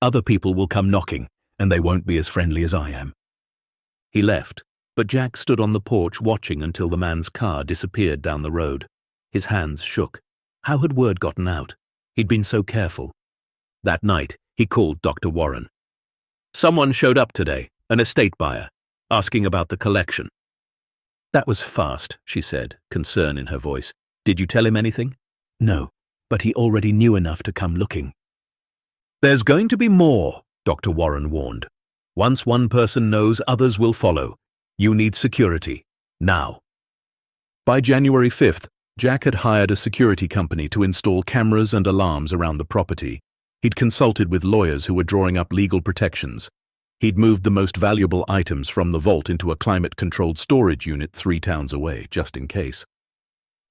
Other people will come knocking, and they won't be as friendly as I am." He left, but Jack stood on the porch watching until the man's car disappeared down the road. His hands shook. How had word gotten out? He'd been so careful. That night, he called Dr. Warren. "Someone showed up today, an estate buyer, asking about the collection." "That was fast," she said, concern in her voice. "Did you tell him anything?" "No, but he already knew enough to come looking." "There's going to be more," Dr. Warren warned. "Once one person knows, others will follow. You need security. Now." By January 5th, Jack had hired a security company to install cameras and alarms around the property. He'd consulted with lawyers who were drawing up legal protections. He'd moved the most valuable items from the vault into a climate-controlled storage unit 3 towns away, just in case.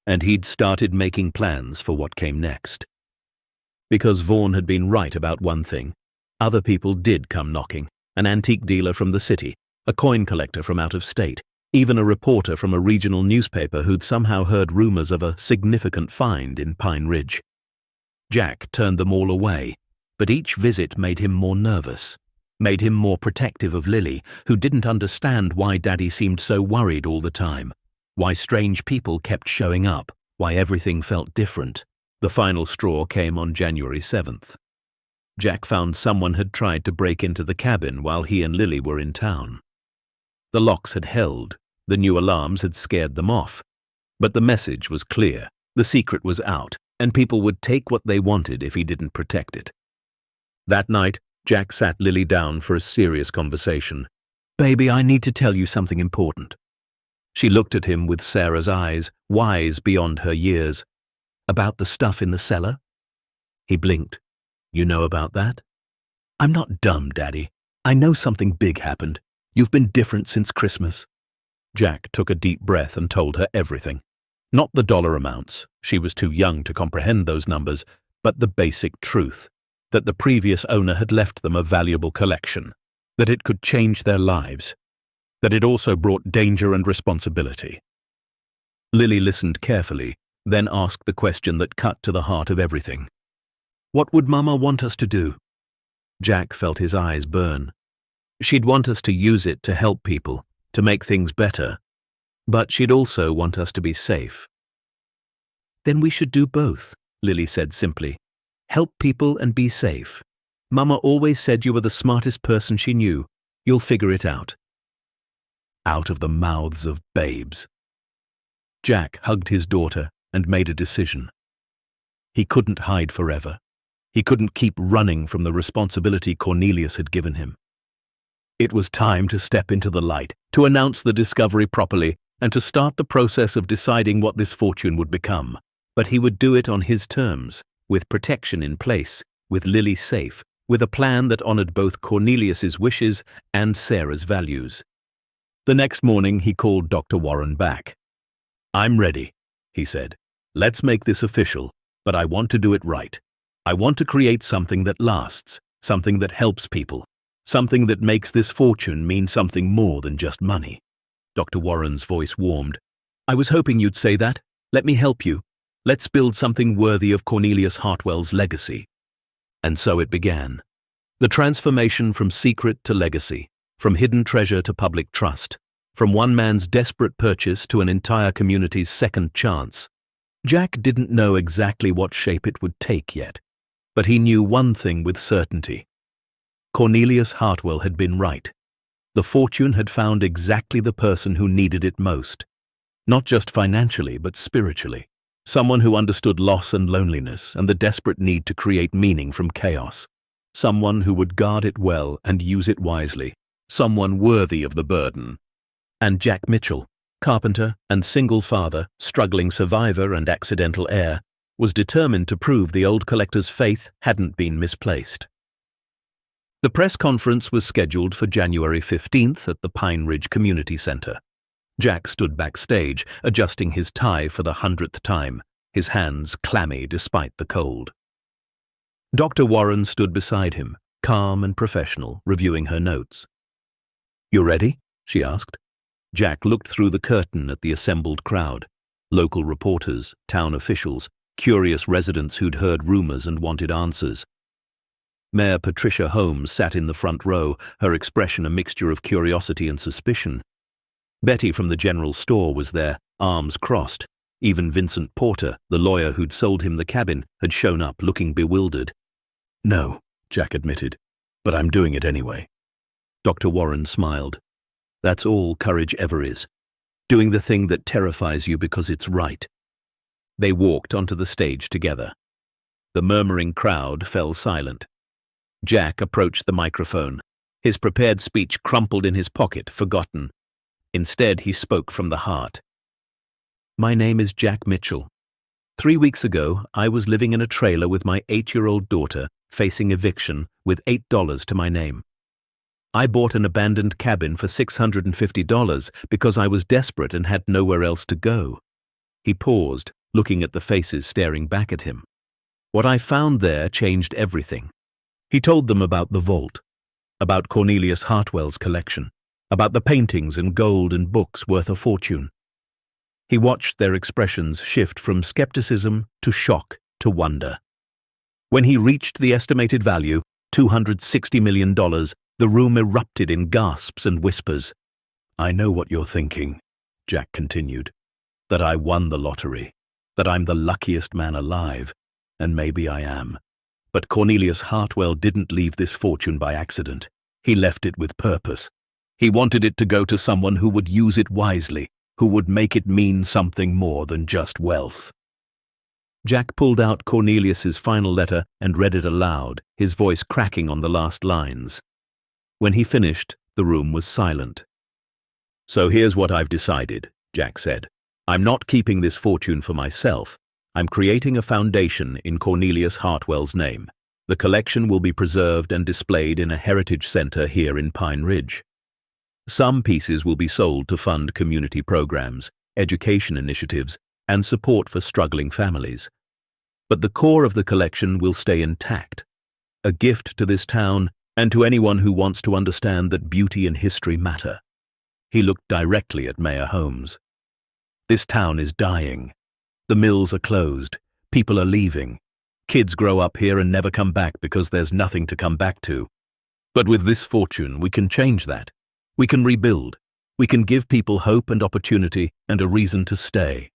And he'd started making plans for what came next. Because Vaughan had been right about one thing, other people did come knocking. An antique dealer from the city, a coin collector from out of state, even a reporter from a regional newspaper who'd somehow heard rumors of a significant find in Pine Ridge. Jack turned them all away, but each visit made him more nervous, made him more protective of Lily, who didn't understand why Daddy seemed so worried all the time, why strange people kept showing up, why everything felt different. The final straw came on January 7th. Jack found someone had tried to break into the cabin while he and Lily were in town. The locks had held, the new alarms had scared them off, but the message was clear, the secret was out, and people would take what they wanted if he didn't protect it. That night, Jack sat Lily down for a serious conversation. "Baby, I need to tell you something important." She looked at him with Sarah's eyes, wise beyond her years. "About the stuff in the cellar?" He blinked. "You know about that?" "I'm not dumb, Daddy. I know something big happened. You've been different since Christmas." Jack took a deep breath and told her everything. Not the dollar amounts, she was too young to comprehend those numbers, but the basic truth, that the previous owner had left them a valuable collection, that it could change their lives, that it also brought danger and responsibility. Lily listened carefully, then asked the question that cut to the heart of everything. "What would Mama want us to do?" Jack felt his eyes burn. "She'd want us to use it to help people, to make things better. But she'd also want us to be safe." "Then we should do both," Lily said simply. "Help people and be safe. Mama always said you were the smartest person she knew. You'll figure it out." Out of the mouths of babes. Jack hugged his daughter and made a decision. He couldn't hide forever. He couldn't keep running from the responsibility Cornelius had given him. It was time to step into the light, to announce the discovery properly, and to start the process of deciding what this fortune would become. But he would do it on his terms, with protection in place, with Lily safe, with a plan that honored both Cornelius's wishes and Sarah's values. The next morning he called Dr. Warren back. "I'm ready," he said. "Let's make this official, but I want to do it right. I want to create something that lasts, something that helps people, something that makes this fortune mean something more than just money." Dr. Warren's voice warmed. "I was hoping you'd say that. Let me help you. Let's build something worthy of Cornelius Hartwell's legacy." And so it began. The transformation from secret to legacy, from hidden treasure to public trust, from one man's desperate purchase to an entire community's second chance. Jack didn't know exactly what shape it would take yet, but he knew one thing with certainty. Cornelius Hartwell had been right. The fortune had found exactly the person who needed it most. Not just financially, but spiritually. Someone who understood loss and loneliness and the desperate need to create meaning from chaos. Someone who would guard it well and use it wisely. Someone worthy of the burden. And Jack Mitchell, carpenter and single father, struggling survivor and accidental heir, was determined to prove the old collector's faith hadn't been misplaced. The press conference was scheduled for January 15th at the Pine Ridge Community Center. Jack stood backstage, adjusting his tie for the 100th time, his hands clammy despite the cold. Dr. Warren stood beside him, calm and professional, reviewing her notes. "You ready?" she asked. Jack looked through the curtain at the assembled crowd. Local reporters, town officials, curious residents who'd heard rumors and wanted answers. Mayor Patricia Holmes sat in the front row, her expression a mixture of curiosity and suspicion. Betty from the general store was there, arms crossed. Even Vincent Porter, the lawyer who'd sold him the cabin, had shown up looking bewildered. "No," Jack admitted, "but I'm doing it anyway." Dr. Warren smiled. "That's all courage ever is. Doing the thing that terrifies you because it's right." They walked onto the stage together. The murmuring crowd fell silent. Jack approached the microphone. His prepared speech crumpled in his pocket, forgotten. Instead, he spoke from the heart. "My name is Jack Mitchell. 3 weeks ago, I was living in a trailer with my 8-year-old daughter, facing eviction, with $8 to my name. I bought an abandoned cabin for $650 because I was desperate and had nowhere else to go." He paused, looking at the faces staring back at him. "What I found there changed everything." He told them about the vault, about Cornelius Hartwell's collection, about the paintings and gold and books worth a fortune. He watched their expressions shift from skepticism to shock to wonder. When he reached the estimated value, $260 million, the room erupted in gasps and whispers. "I know what you're thinking," Jack continued, "that I won the lottery, that I'm the luckiest man alive, and maybe I am. But Cornelius Hartwell didn't leave this fortune by accident. He left it with purpose. He wanted it to go to someone who would use it wisely, who would make it mean something more than just wealth." Jack pulled out Cornelius's final letter and read it aloud, his voice cracking on the last lines. When he finished, the room was silent. "So here's what I've decided," Jack said. "I'm not keeping this fortune for myself. I'm creating a foundation in Cornelius Hartwell's name. The collection will be preserved and displayed in a heritage center here in Pine Ridge. Some pieces will be sold to fund community programs, education initiatives, and support for struggling families. But the core of the collection will stay intact, a gift to this town and to anyone who wants to understand that beauty and history matter." He looked directly at Mayor Holmes. "This town is dying. The mills are closed. People are leaving. Kids grow up here and never come back because there's nothing to come back to. But with this fortune, we can change that. We can rebuild. We can give people hope and opportunity and a reason to stay."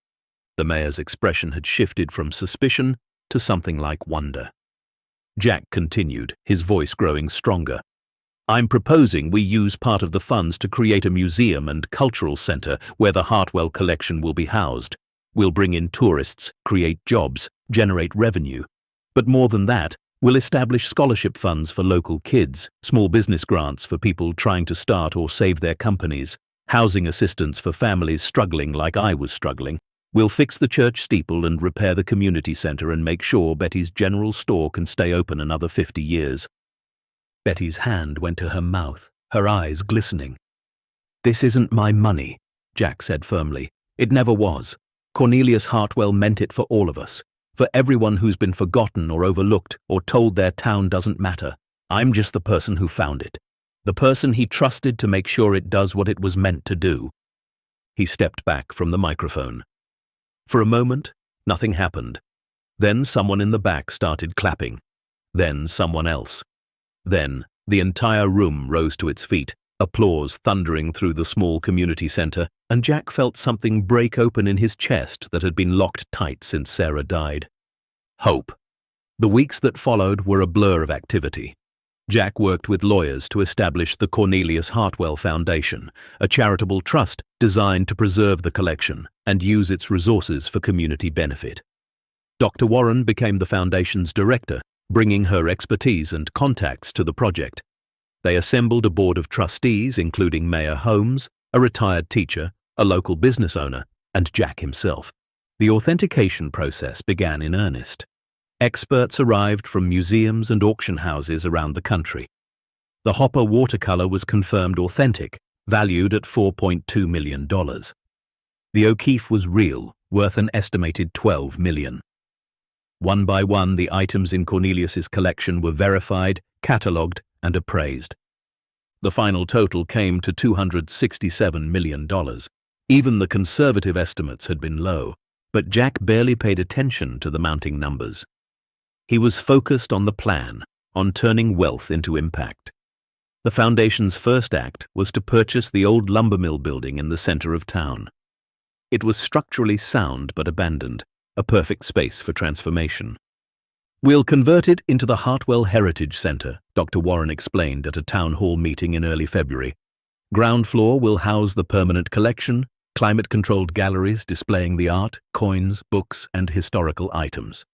The mayor's expression had shifted from suspicion to something like wonder. Jack continued, his voice growing stronger. "I'm proposing we use part of the funds to create a museum and cultural center where the Hartwell collection will be housed. We'll bring in tourists, create jobs, generate revenue. But more than that, we'll establish scholarship funds for local kids, small business grants for people trying to start or save their companies, housing assistance for families struggling like I was struggling. We'll fix the church steeple and repair the community center and make sure Betty's general store can stay open another 50 years. Betty's hand went to her mouth, her eyes glistening. "This isn't my money," Jack said firmly. "It never was. Cornelius Hartwell meant it for all of us, for everyone who's been forgotten or overlooked or told their town doesn't matter. I'm just the person who found it, the person he trusted to make sure it does what it was meant to do." He stepped back from the microphone. For a moment, nothing happened. Then someone in the back started clapping. Then someone else. Then the entire room rose to its feet, applause thundering through the small community center, and Jack felt something break open in his chest that had been locked tight since Sarah died. Hope. The weeks that followed were a blur of activity. Jack worked with lawyers to establish the Cornelius Hartwell Foundation, a charitable trust designed to preserve the collection and use its resources for community benefit. Dr. Warren became the foundation's director, bringing her expertise and contacts to the project. They assembled a board of trustees, including Mayor Holmes, a retired teacher, a local business owner, and Jack himself. The authentication process began in earnest. Experts arrived from museums and auction houses around the country. The Hopper watercolor was confirmed authentic, valued at $4.2 million. The O'Keeffe was real, worth an estimated $12 million. One by one, the items in Cornelius's collection were verified, catalogued, and appraised. The final total came to $267 million. Even the conservative estimates had been low, but Jack barely paid attention to the mounting numbers. He was focused on the plan, on turning wealth into impact. The foundation's first act was to purchase the old lumber mill building in the center of town. It was structurally sound but abandoned, a perfect space for transformation. "We'll convert it into the Hartwell Heritage Center," Dr. Warren explained at a town hall meeting in early February. "Ground floor will house the permanent collection, climate-controlled galleries displaying the art, coins, books, and historical items.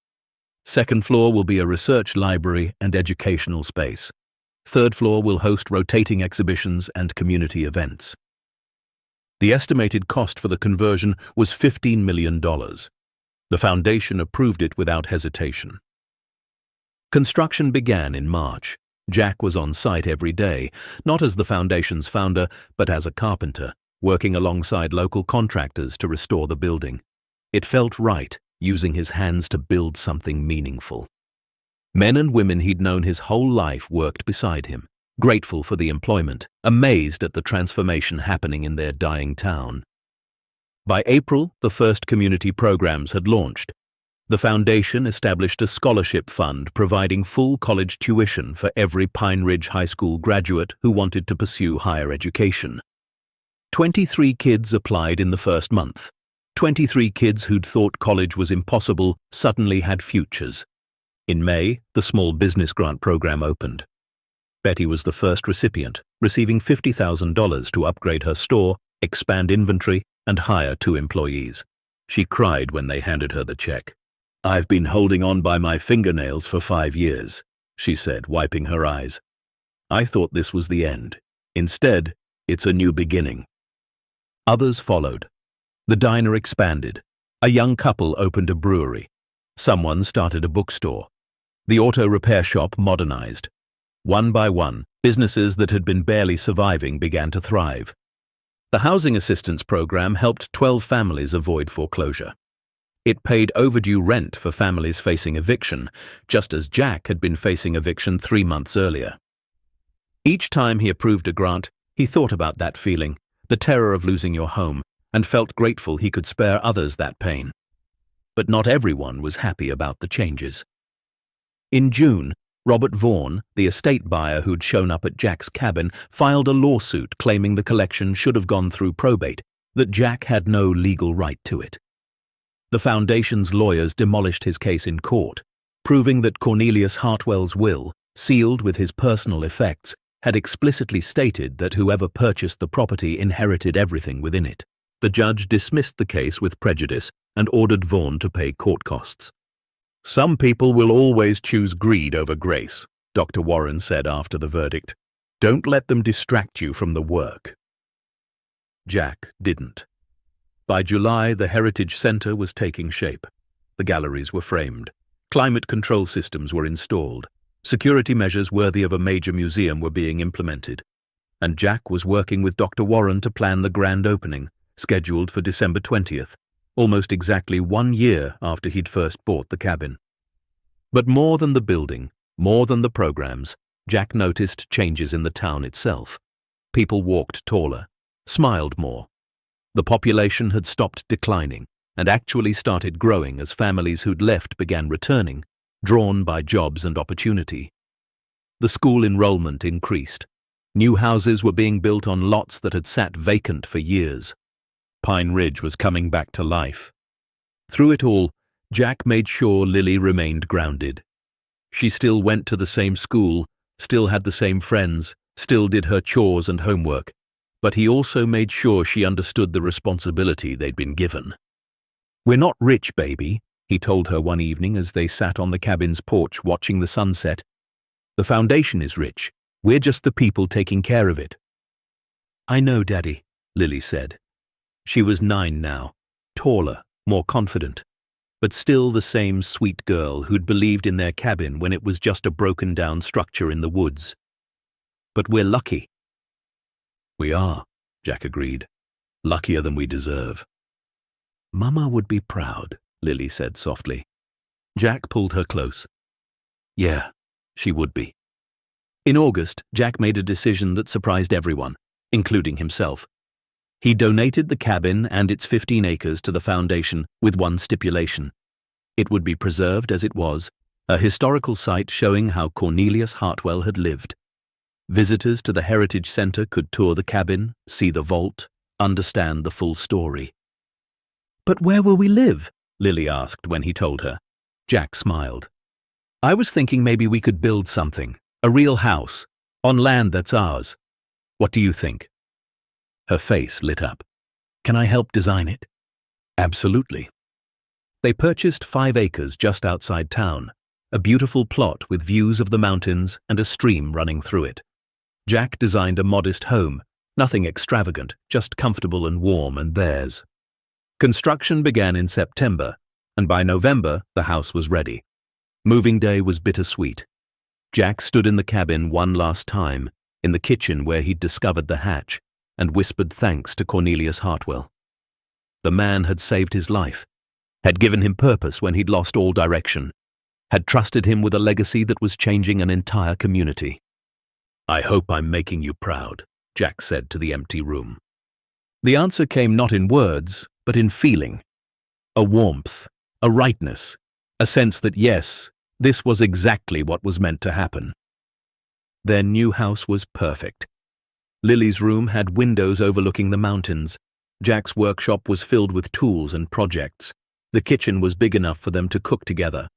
Second floor will be a research library and educational space. Third floor will host rotating exhibitions and community events." The estimated cost for the conversion was $15 million. The foundation approved it without hesitation. Construction began in March. Jack was on site every day, not as the foundation's founder, but as a carpenter, working alongside local contractors to restore the building. It felt right, using his hands to build something meaningful. Men and women he'd known his whole life worked beside him, grateful for the employment, amazed at the transformation happening in their dying town. By April, the first community programs had launched. The foundation established a scholarship fund providing full college tuition for every Pine Ridge High School graduate who wanted to pursue higher education. 23 kids applied in the first month. 23 kids who'd thought college was impossible suddenly had futures. In May, the Small Business Grant Program opened. Betty was the first recipient, receiving $50,000 to upgrade her store, expand inventory, and hire 2 employees. She cried when they handed her the check. "I've been holding on by my fingernails for 5 years," she said, wiping her eyes. "I thought this was the end. Instead, it's a new beginning." Others followed. The diner expanded. A young couple opened a brewery. Someone started a bookstore. The auto repair shop modernized. One by one, businesses that had been barely surviving began to thrive. The housing assistance program helped 12 families avoid foreclosure. It paid overdue rent for families facing eviction, just as Jack had been facing eviction 3 months earlier. Each time he approved a grant, he thought about that feeling, the terror of losing your home, and felt grateful he could spare others that pain. But not everyone was happy about the changes. In June, Robert Vaughan, the estate buyer who'd shown up at Jack's cabin, filed a lawsuit claiming the collection should have gone through probate, that Jack had no legal right to it. The foundation's lawyers demolished his case in court, proving that Cornelius Hartwell's will, sealed with his personal effects, had explicitly stated that whoever purchased the property inherited everything within it. The judge dismissed the case with prejudice and ordered Vaughan to pay court costs. "Some people will always choose greed over grace," Dr. Warren said after the verdict. "Don't let them distract you from the work." Jack didn't. By July, the Heritage Center was taking shape. The galleries were framed. Climate control systems were installed. Security measures worthy of a major museum were being implemented. And Jack was working with Dr. Warren to plan the grand opening, scheduled for December 20th, almost exactly 1 year after he'd first bought the cabin. But more than the building, more than the programs, Jack noticed changes in the town itself. People walked taller, smiled more. The population had stopped declining and actually started growing as families who'd left began returning, drawn by jobs and opportunity. The school enrollment increased. New houses were being built on lots that had sat vacant for years. Pine Ridge was coming back to life. Through it all, Jack made sure Lily remained grounded. She still went to the same school, still had the same friends, still did her chores and homework, but he also made sure she understood the responsibility they'd been given. "We're not rich, baby," he told her one evening as they sat on the cabin's porch watching the sunset. "The foundation is rich. We're just the people taking care of it." "I know, Daddy," Lily said. She was 9 now, taller, more confident, but still the same sweet girl who'd believed in their cabin when it was just a broken-down structure in the woods. But we're lucky. We are, Jack agreed. Luckier than we deserve. Mama would be proud, Lily said softly. Jack pulled her close. Yeah, she would be. In August, Jack made a decision that surprised everyone, including himself. He donated the cabin and its 15 acres to the foundation with one stipulation. It would be preserved as it was, a historical site showing how Cornelius Hartwell had lived. Visitors to the Heritage Center could tour the cabin, see the vault, understand the full story. But where will we live? Lily asked when he told her. Jack smiled. I was thinking maybe we could build something, a real house, on land that's ours. What do you think? Her face lit up. Can I help design it? Absolutely. They purchased 5 acres just outside town, a beautiful plot with views of the mountains and a stream running through it. Jack designed a modest home, nothing extravagant, just comfortable and warm and theirs. Construction began in September, and by November the house was ready. Moving day was bittersweet. Jack stood in the cabin one last time, in the kitchen where he'd discovered the hatch, and whispered thanks to Cornelius Hartwell. The man had saved his life, had given him purpose when he'd lost all direction, had trusted him with a legacy that was changing an entire community. I hope I'm making you proud, Jack said to the empty room. The answer came not in words, but in feeling. A warmth, a rightness, a sense that yes, this was exactly what was meant to happen. Their new house was perfect. Lily's room had windows overlooking the mountains. Jack's workshop was filled with tools and projects. The kitchen was big enough for them to cook together.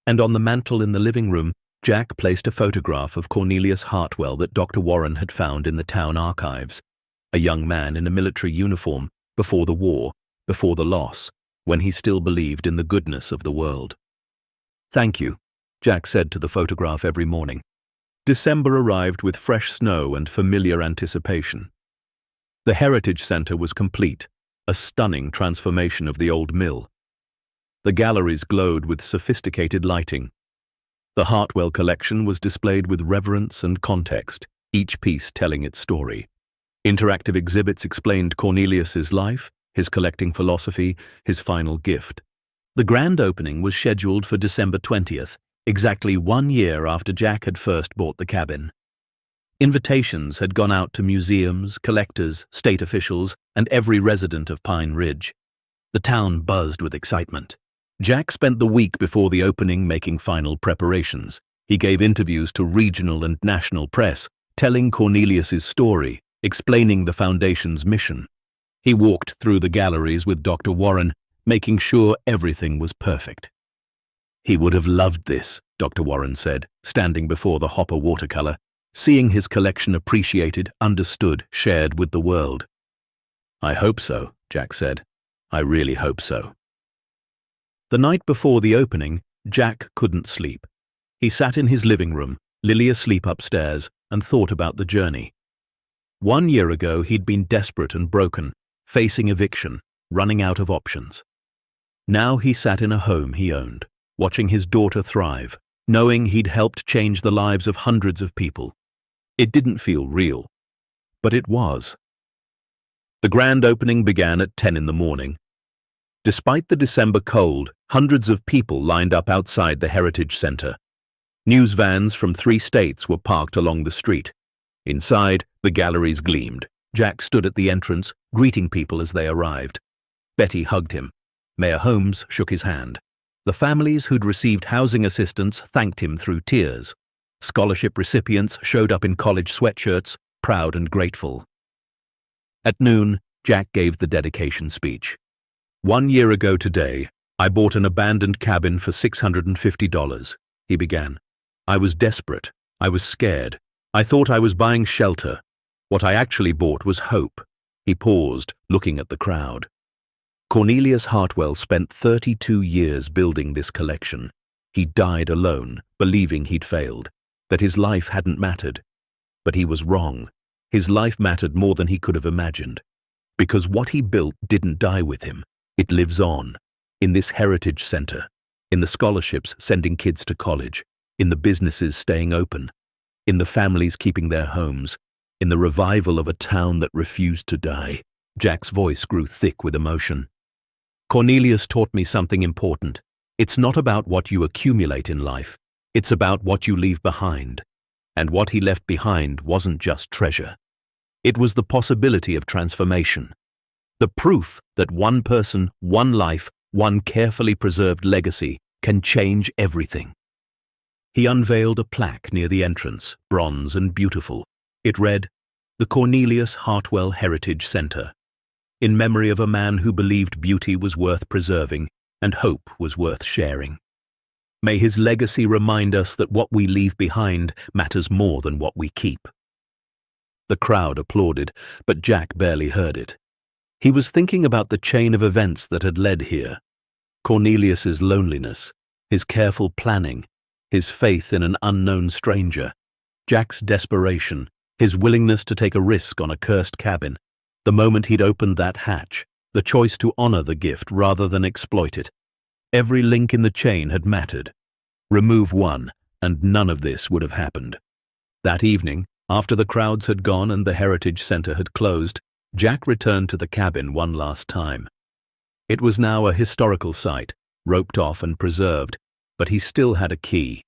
And on the mantel in the living room, Jack placed a photograph of Cornelius Hartwell that Dr. Warren had found in the town archives. A young man in a military uniform, before the war, before the loss, when he still believed in the goodness of the world. Thank you, Jack said to the photograph every morning. December arrived with fresh snow and familiar anticipation. The Heritage Center was complete, a stunning transformation of the old mill. The galleries glowed with sophisticated lighting. The Hartwell collection was displayed with reverence and context, each piece telling its story. Interactive exhibits explained Cornelius's life, his collecting philosophy, his final gift. The grand opening was scheduled for December 20th, exactly 1 year after Jack had first bought the cabin. Invitations had gone out to museums, collectors, state officials, and every resident of Pine Ridge. The town buzzed with excitement. Jack spent the week before the opening making final preparations. He gave interviews to regional and national press, telling Cornelius's story, explaining the foundation's mission. He walked through the galleries with Dr. Warren, making sure everything was perfect. He would have loved this, Dr. Warren said, standing before the Hopper watercolor, seeing his collection appreciated, understood, shared with the world. I hope so, Jack said. I really hope so. The night before the opening, Jack couldn't sleep. He sat in his living room, Lily asleep upstairs, and thought about the journey. 1 year ago, he'd been desperate and broken, facing eviction, running out of options. Now he sat in a home he owned, watching his daughter thrive, knowing he'd helped change the lives of hundreds of people. It didn't feel real, but it was. The grand opening began at 10 in the morning. Despite the December cold, hundreds of people lined up outside the Heritage Center. News vans from 3 states were parked along the street. Inside, the galleries gleamed. Jack stood at the entrance, greeting people as they arrived. Betty hugged him. Mayor Holmes shook his hand. The families who'd received housing assistance thanked him through tears. Scholarship recipients showed up in college sweatshirts, proud and grateful. At noon, Jack gave the dedication speech. 1 year ago today, I bought an abandoned cabin for $650, he began. I was desperate. I was scared. I thought I was buying shelter. What I actually bought was hope. He paused, looking at the crowd. Cornelius Hartwell spent 32 years building this collection. He died alone, believing he'd failed, that his life hadn't mattered. But he was wrong. His life mattered more than he could have imagined. Because what he built didn't die with him. It lives on. In this heritage center. In the scholarships sending kids to college. In the businesses staying open. In the families keeping their homes. In the revival of a town that refused to die. Jack's voice grew thick with emotion. Cornelius taught me something important. It's not about what you accumulate in life. It's about what you leave behind. And what he left behind wasn't just treasure. It was the possibility of transformation. The proof that one person, one life, one carefully preserved legacy can change everything. He unveiled a plaque near the entrance, bronze and beautiful. It read, "The Cornelius Hartwell Heritage Center, in memory of a man who believed beauty was worth preserving and hope was worth sharing. May his legacy remind us that what we leave behind matters more than what we keep." The crowd applauded, but Jack barely heard it. He was thinking about the chain of events that had led here. Cornelius's loneliness, his careful planning, his faith in an unknown stranger, Jack's desperation, his willingness to take a risk on a cursed cabin, the moment he'd opened that hatch, the choice to honor the gift rather than exploit it. Every link in the chain had mattered. Remove one, and none of this would have happened. That evening, after the crowds had gone and the Heritage Center had closed, Jack returned to the cabin one last time. It was now a historical site, roped off and preserved, but he still had a key.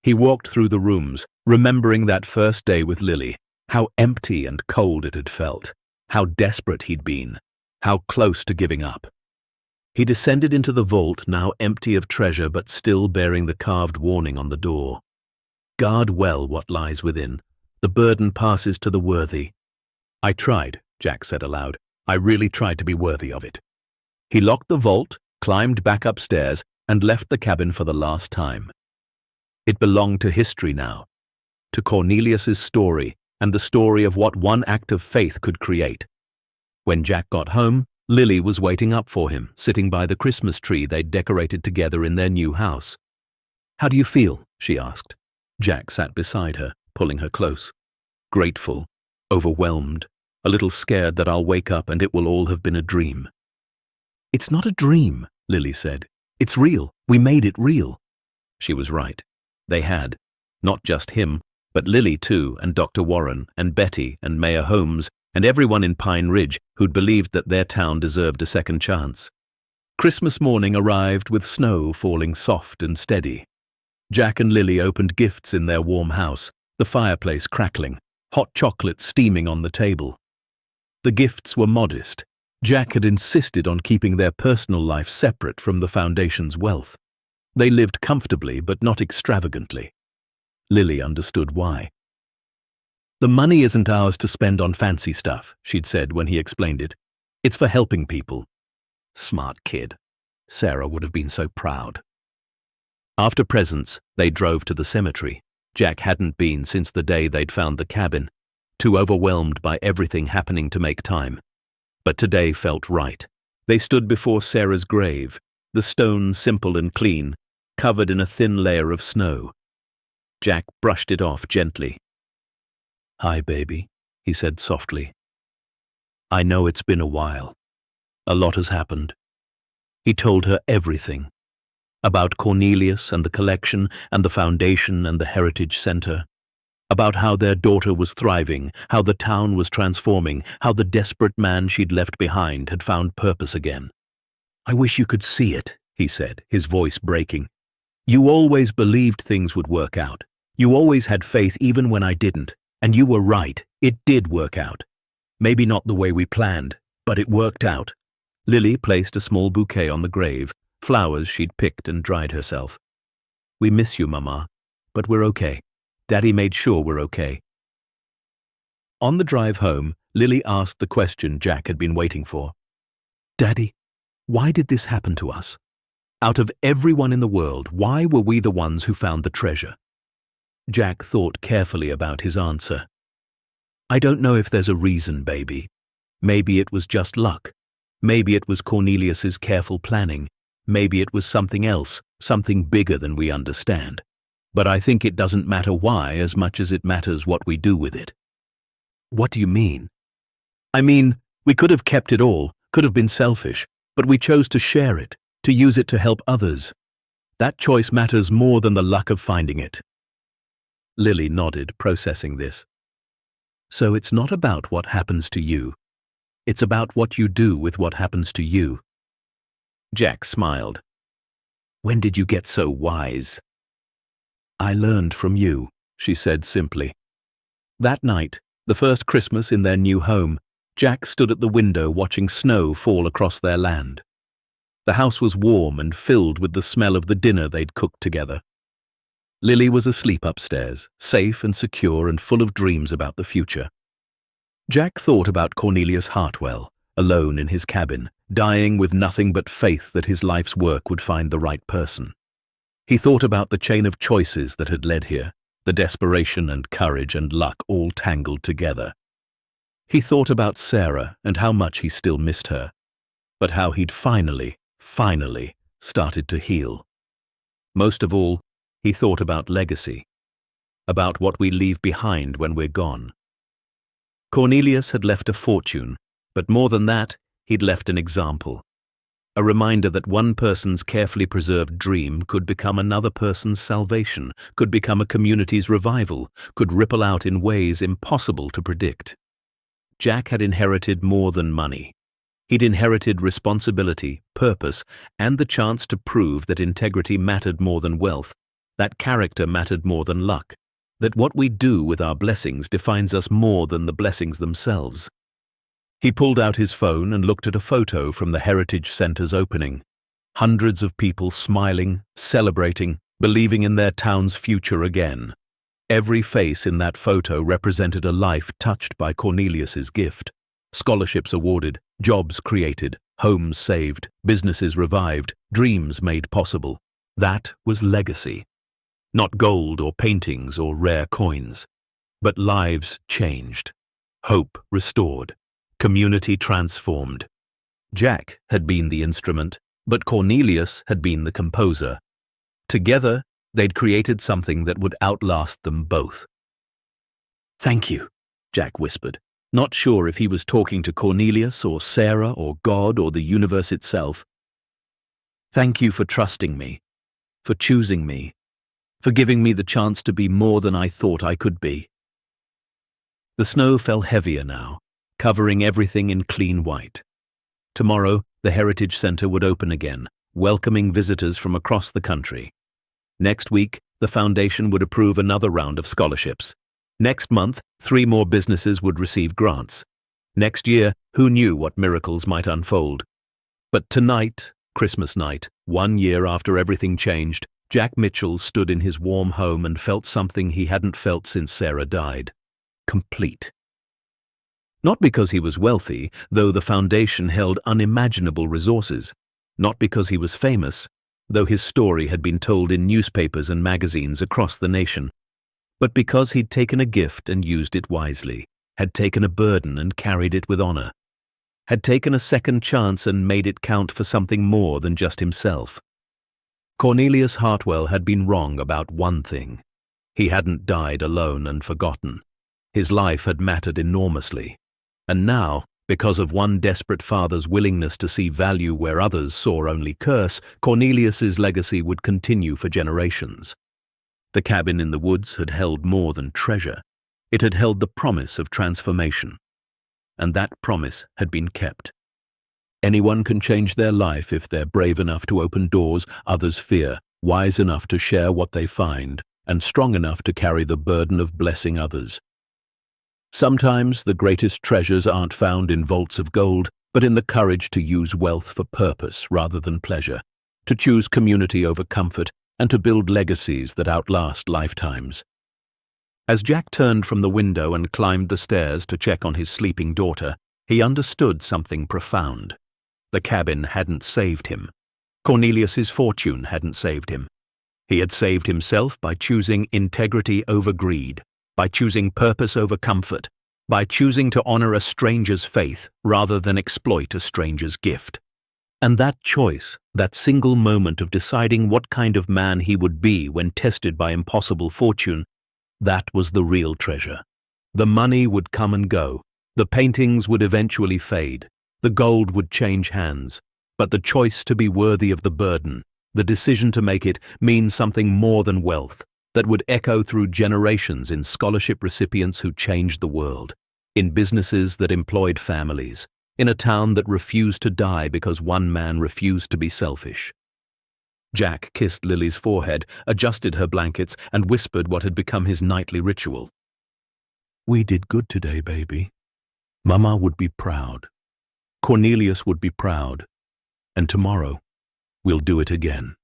He walked through the rooms, remembering that first day with Lily, how empty and cold it had felt, how desperate he'd been, how close to giving up. He descended into the vault, now empty of treasure but still bearing the carved warning on the door. "Guard well what lies within. The burden passes to the worthy." "I tried," Jack said aloud. "I really tried to be worthy of it." He locked the vault, climbed back upstairs, and left the cabin for the last time. It belonged to history now, to Cornelius's story and the story of what one act of faith could create. When Jack got home, Lily was waiting up for him, sitting by the Christmas tree they'd decorated together in their new house. "How do you feel?" she asked. Jack sat beside her, pulling her close. "Grateful, overwhelmed, a little scared that I'll wake up and it will all have been a dream." "It's not a dream," Lily said. "It's real. We made it real." She was right. They had. Not just him, but Lily too, and Dr. Warren, and Betty, and Mayor Holmes, and everyone in Pine Ridge who'd believed that their town deserved a second chance. Christmas morning arrived with snow falling soft and steady. Jack and Lily opened gifts in their warm house, the fireplace crackling, hot chocolate steaming on the table. The gifts were modest. Jack had insisted on keeping their personal life separate from the foundation's wealth. They lived comfortably but not extravagantly. Lily understood why. "The money isn't ours to spend on fancy stuff," she'd said when he explained it. "It's for helping people." Smart kid. Sarah would have been so proud. After presents, they drove to the cemetery. Jack hadn't been since the day they'd found the cabin, too overwhelmed by everything happening to make time. But today felt right. They stood before Sarah's grave, the stone simple and clean, covered in a thin layer of snow. Jack brushed it off gently. "Hi, baby," he said softly. "I know it's been a while. A lot has happened." He told her everything. About Cornelius and the collection and the foundation and the Heritage Center. About how their daughter was thriving, how the town was transforming, how the desperate man she'd left behind had found purpose again. "I wish you could see it," he said, his voice breaking. "You always believed things would work out. You always had faith even when I didn't. And you were right, it did work out. Maybe not the way we planned, but it worked out." Lily placed a small bouquet on the grave, flowers she'd picked and dried herself. "We miss you, Mama, but we're okay. Daddy made sure we're okay." On the drive home, Lily asked the question Jack had been waiting for. "Daddy, why did this happen to us? Out of everyone in the world, why were we the ones who found the treasure?" Jack thought carefully about his answer. "I don't know if there's a reason, baby. Maybe it was just luck. Maybe it was Cornelius's careful planning. Maybe it was something else, something bigger than we understand. But I think it doesn't matter why as much as it matters what we do with it." "What do you mean?" "I mean, We could have kept it all, could have been selfish, but we chose to share it, to use it to help others. That choice matters more than the luck of finding it. Lily nodded, processing this. So it's not about what happens to you. It's about what you do with what happens to you. Jack smiled. When did you get so wise? I learned from you, she said simply. That night, the first Christmas in their new home, Jack stood at the window watching snow fall across their land. The house was warm and filled with the smell of the dinner they'd cooked together. Lily was asleep upstairs, safe and secure and full of dreams about the future. Jack thought about Cornelius Hartwell, alone in his cabin, dying with nothing but faith that his life's work would find the right person. He thought about the chain of choices that had led here, the desperation and courage and luck all tangled together. He thought about Sarah and how much he still missed her, but how he'd finally started to heal. Most of all, he thought about legacy, about what we leave behind when we're gone. Cornelius had left a fortune, but more than that, he'd left an example. A reminder that one person's carefully preserved dream could become another person's salvation, could become a community's revival, could ripple out in ways impossible to predict. Jack had inherited more than money. He'd inherited responsibility, purpose, and the chance to prove that integrity mattered more than wealth, that character mattered more than luck, that what we do with our blessings defines us more than the blessings themselves. He pulled out his phone and looked at a photo from the Heritage Center's opening. Hundreds of people smiling, celebrating, believing in their town's future again. Every face in that photo represented a life touched by Cornelius's gift. Scholarships awarded, jobs created, homes saved, businesses revived, dreams made possible. That was legacy. Not gold or paintings or rare coins, but lives changed, hope restored, community transformed. Jack had been the instrument, but Cornelius had been the composer. Together, they'd created something that would outlast them both. "Thank you," Jack whispered, not sure if he was talking to Cornelius or Sarah or God or the universe itself. "Thank you for trusting me, for choosing me, for giving me the chance to be more than I thought I could be." The snow fell heavier now, covering everything in clean white. Tomorrow, the Heritage Center would open again, welcoming visitors from across the country. Next week, the foundation would approve another round of scholarships. Next month, 3 more businesses would receive grants. Next year, who knew what miracles might unfold? But tonight, Christmas night, 1 year after everything changed, Jack Mitchell stood in his warm home and felt something he hadn't felt since Sarah died. Complete. Not because he was wealthy, though the foundation held unimaginable resources. Not because he was famous, though his story had been told in newspapers and magazines across the nation. But because he'd taken a gift and used it wisely, had taken a burden and carried it with honor, had taken a second chance and made it count for something more than just himself. Cornelius Hartwell had been wrong about one thing. He hadn't died alone and forgotten. His life had mattered enormously. And now, because of one desperate father's willingness to see value where others saw only curse, Cornelius's legacy would continue for generations. The cabin in the woods had held more than treasure. It had held the promise of transformation. And that promise had been kept. Anyone can change their life if they're brave enough to open doors others fear, wise enough to share what they find, and strong enough to carry the burden of blessing others. Sometimes the greatest treasures aren't found in vaults of gold, but in the courage to use wealth for purpose rather than pleasure, to choose community over comfort, and to build legacies that outlast lifetimes. As Jack turned from the window and climbed the stairs to check on his sleeping daughter, he understood something profound. The cabin hadn't saved him. Cornelius's fortune hadn't saved him. He had saved himself by choosing integrity over greed, by choosing purpose over comfort, by choosing to honor a stranger's faith rather than exploit a stranger's gift. And that choice, that single moment of deciding what kind of man he would be when tested by impossible fortune, that was the real treasure. The money would come and go, The paintings would eventually fade. The gold would change hands. But the choice to be worthy of the burden, the decision to make it, means something more than wealth, that would echo through generations in scholarship recipients who changed the world, in businesses that employed families, in a town that refused to die because one man refused to be selfish. Jack kissed Lily's forehead, adjusted her blankets, and whispered what had become his nightly ritual. "We did good today, baby. Mama would be proud. Cornelius would be proud. And tomorrow, we'll do it again."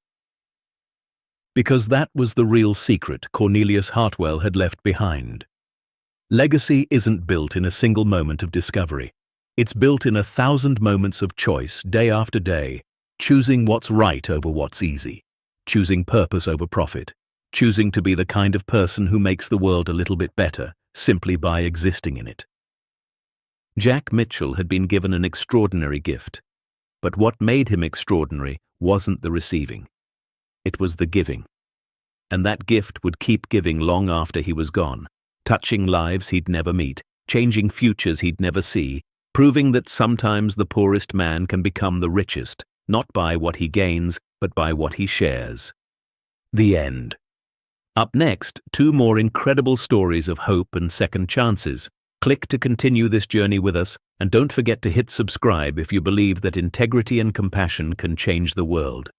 Because that was the real secret Cornelius Hartwell had left behind. Legacy isn't built in a single moment of discovery. It's built in 1,000 moments of choice, day after day, choosing what's right over what's easy, choosing purpose over profit, choosing to be the kind of person who makes the world a little bit better simply by existing in it. Jack Mitchell had been given an extraordinary gift, but what made him extraordinary wasn't the receiving. It was the giving. And that gift would keep giving long after he was gone, touching lives he'd never meet, changing futures he'd never see, proving that sometimes the poorest man can become the richest, not by what he gains, but by what he shares. The end. Up next, 2 more incredible stories of hope and second chances. Click to continue this journey with us, and don't forget to hit subscribe if you believe that integrity and compassion can change the world.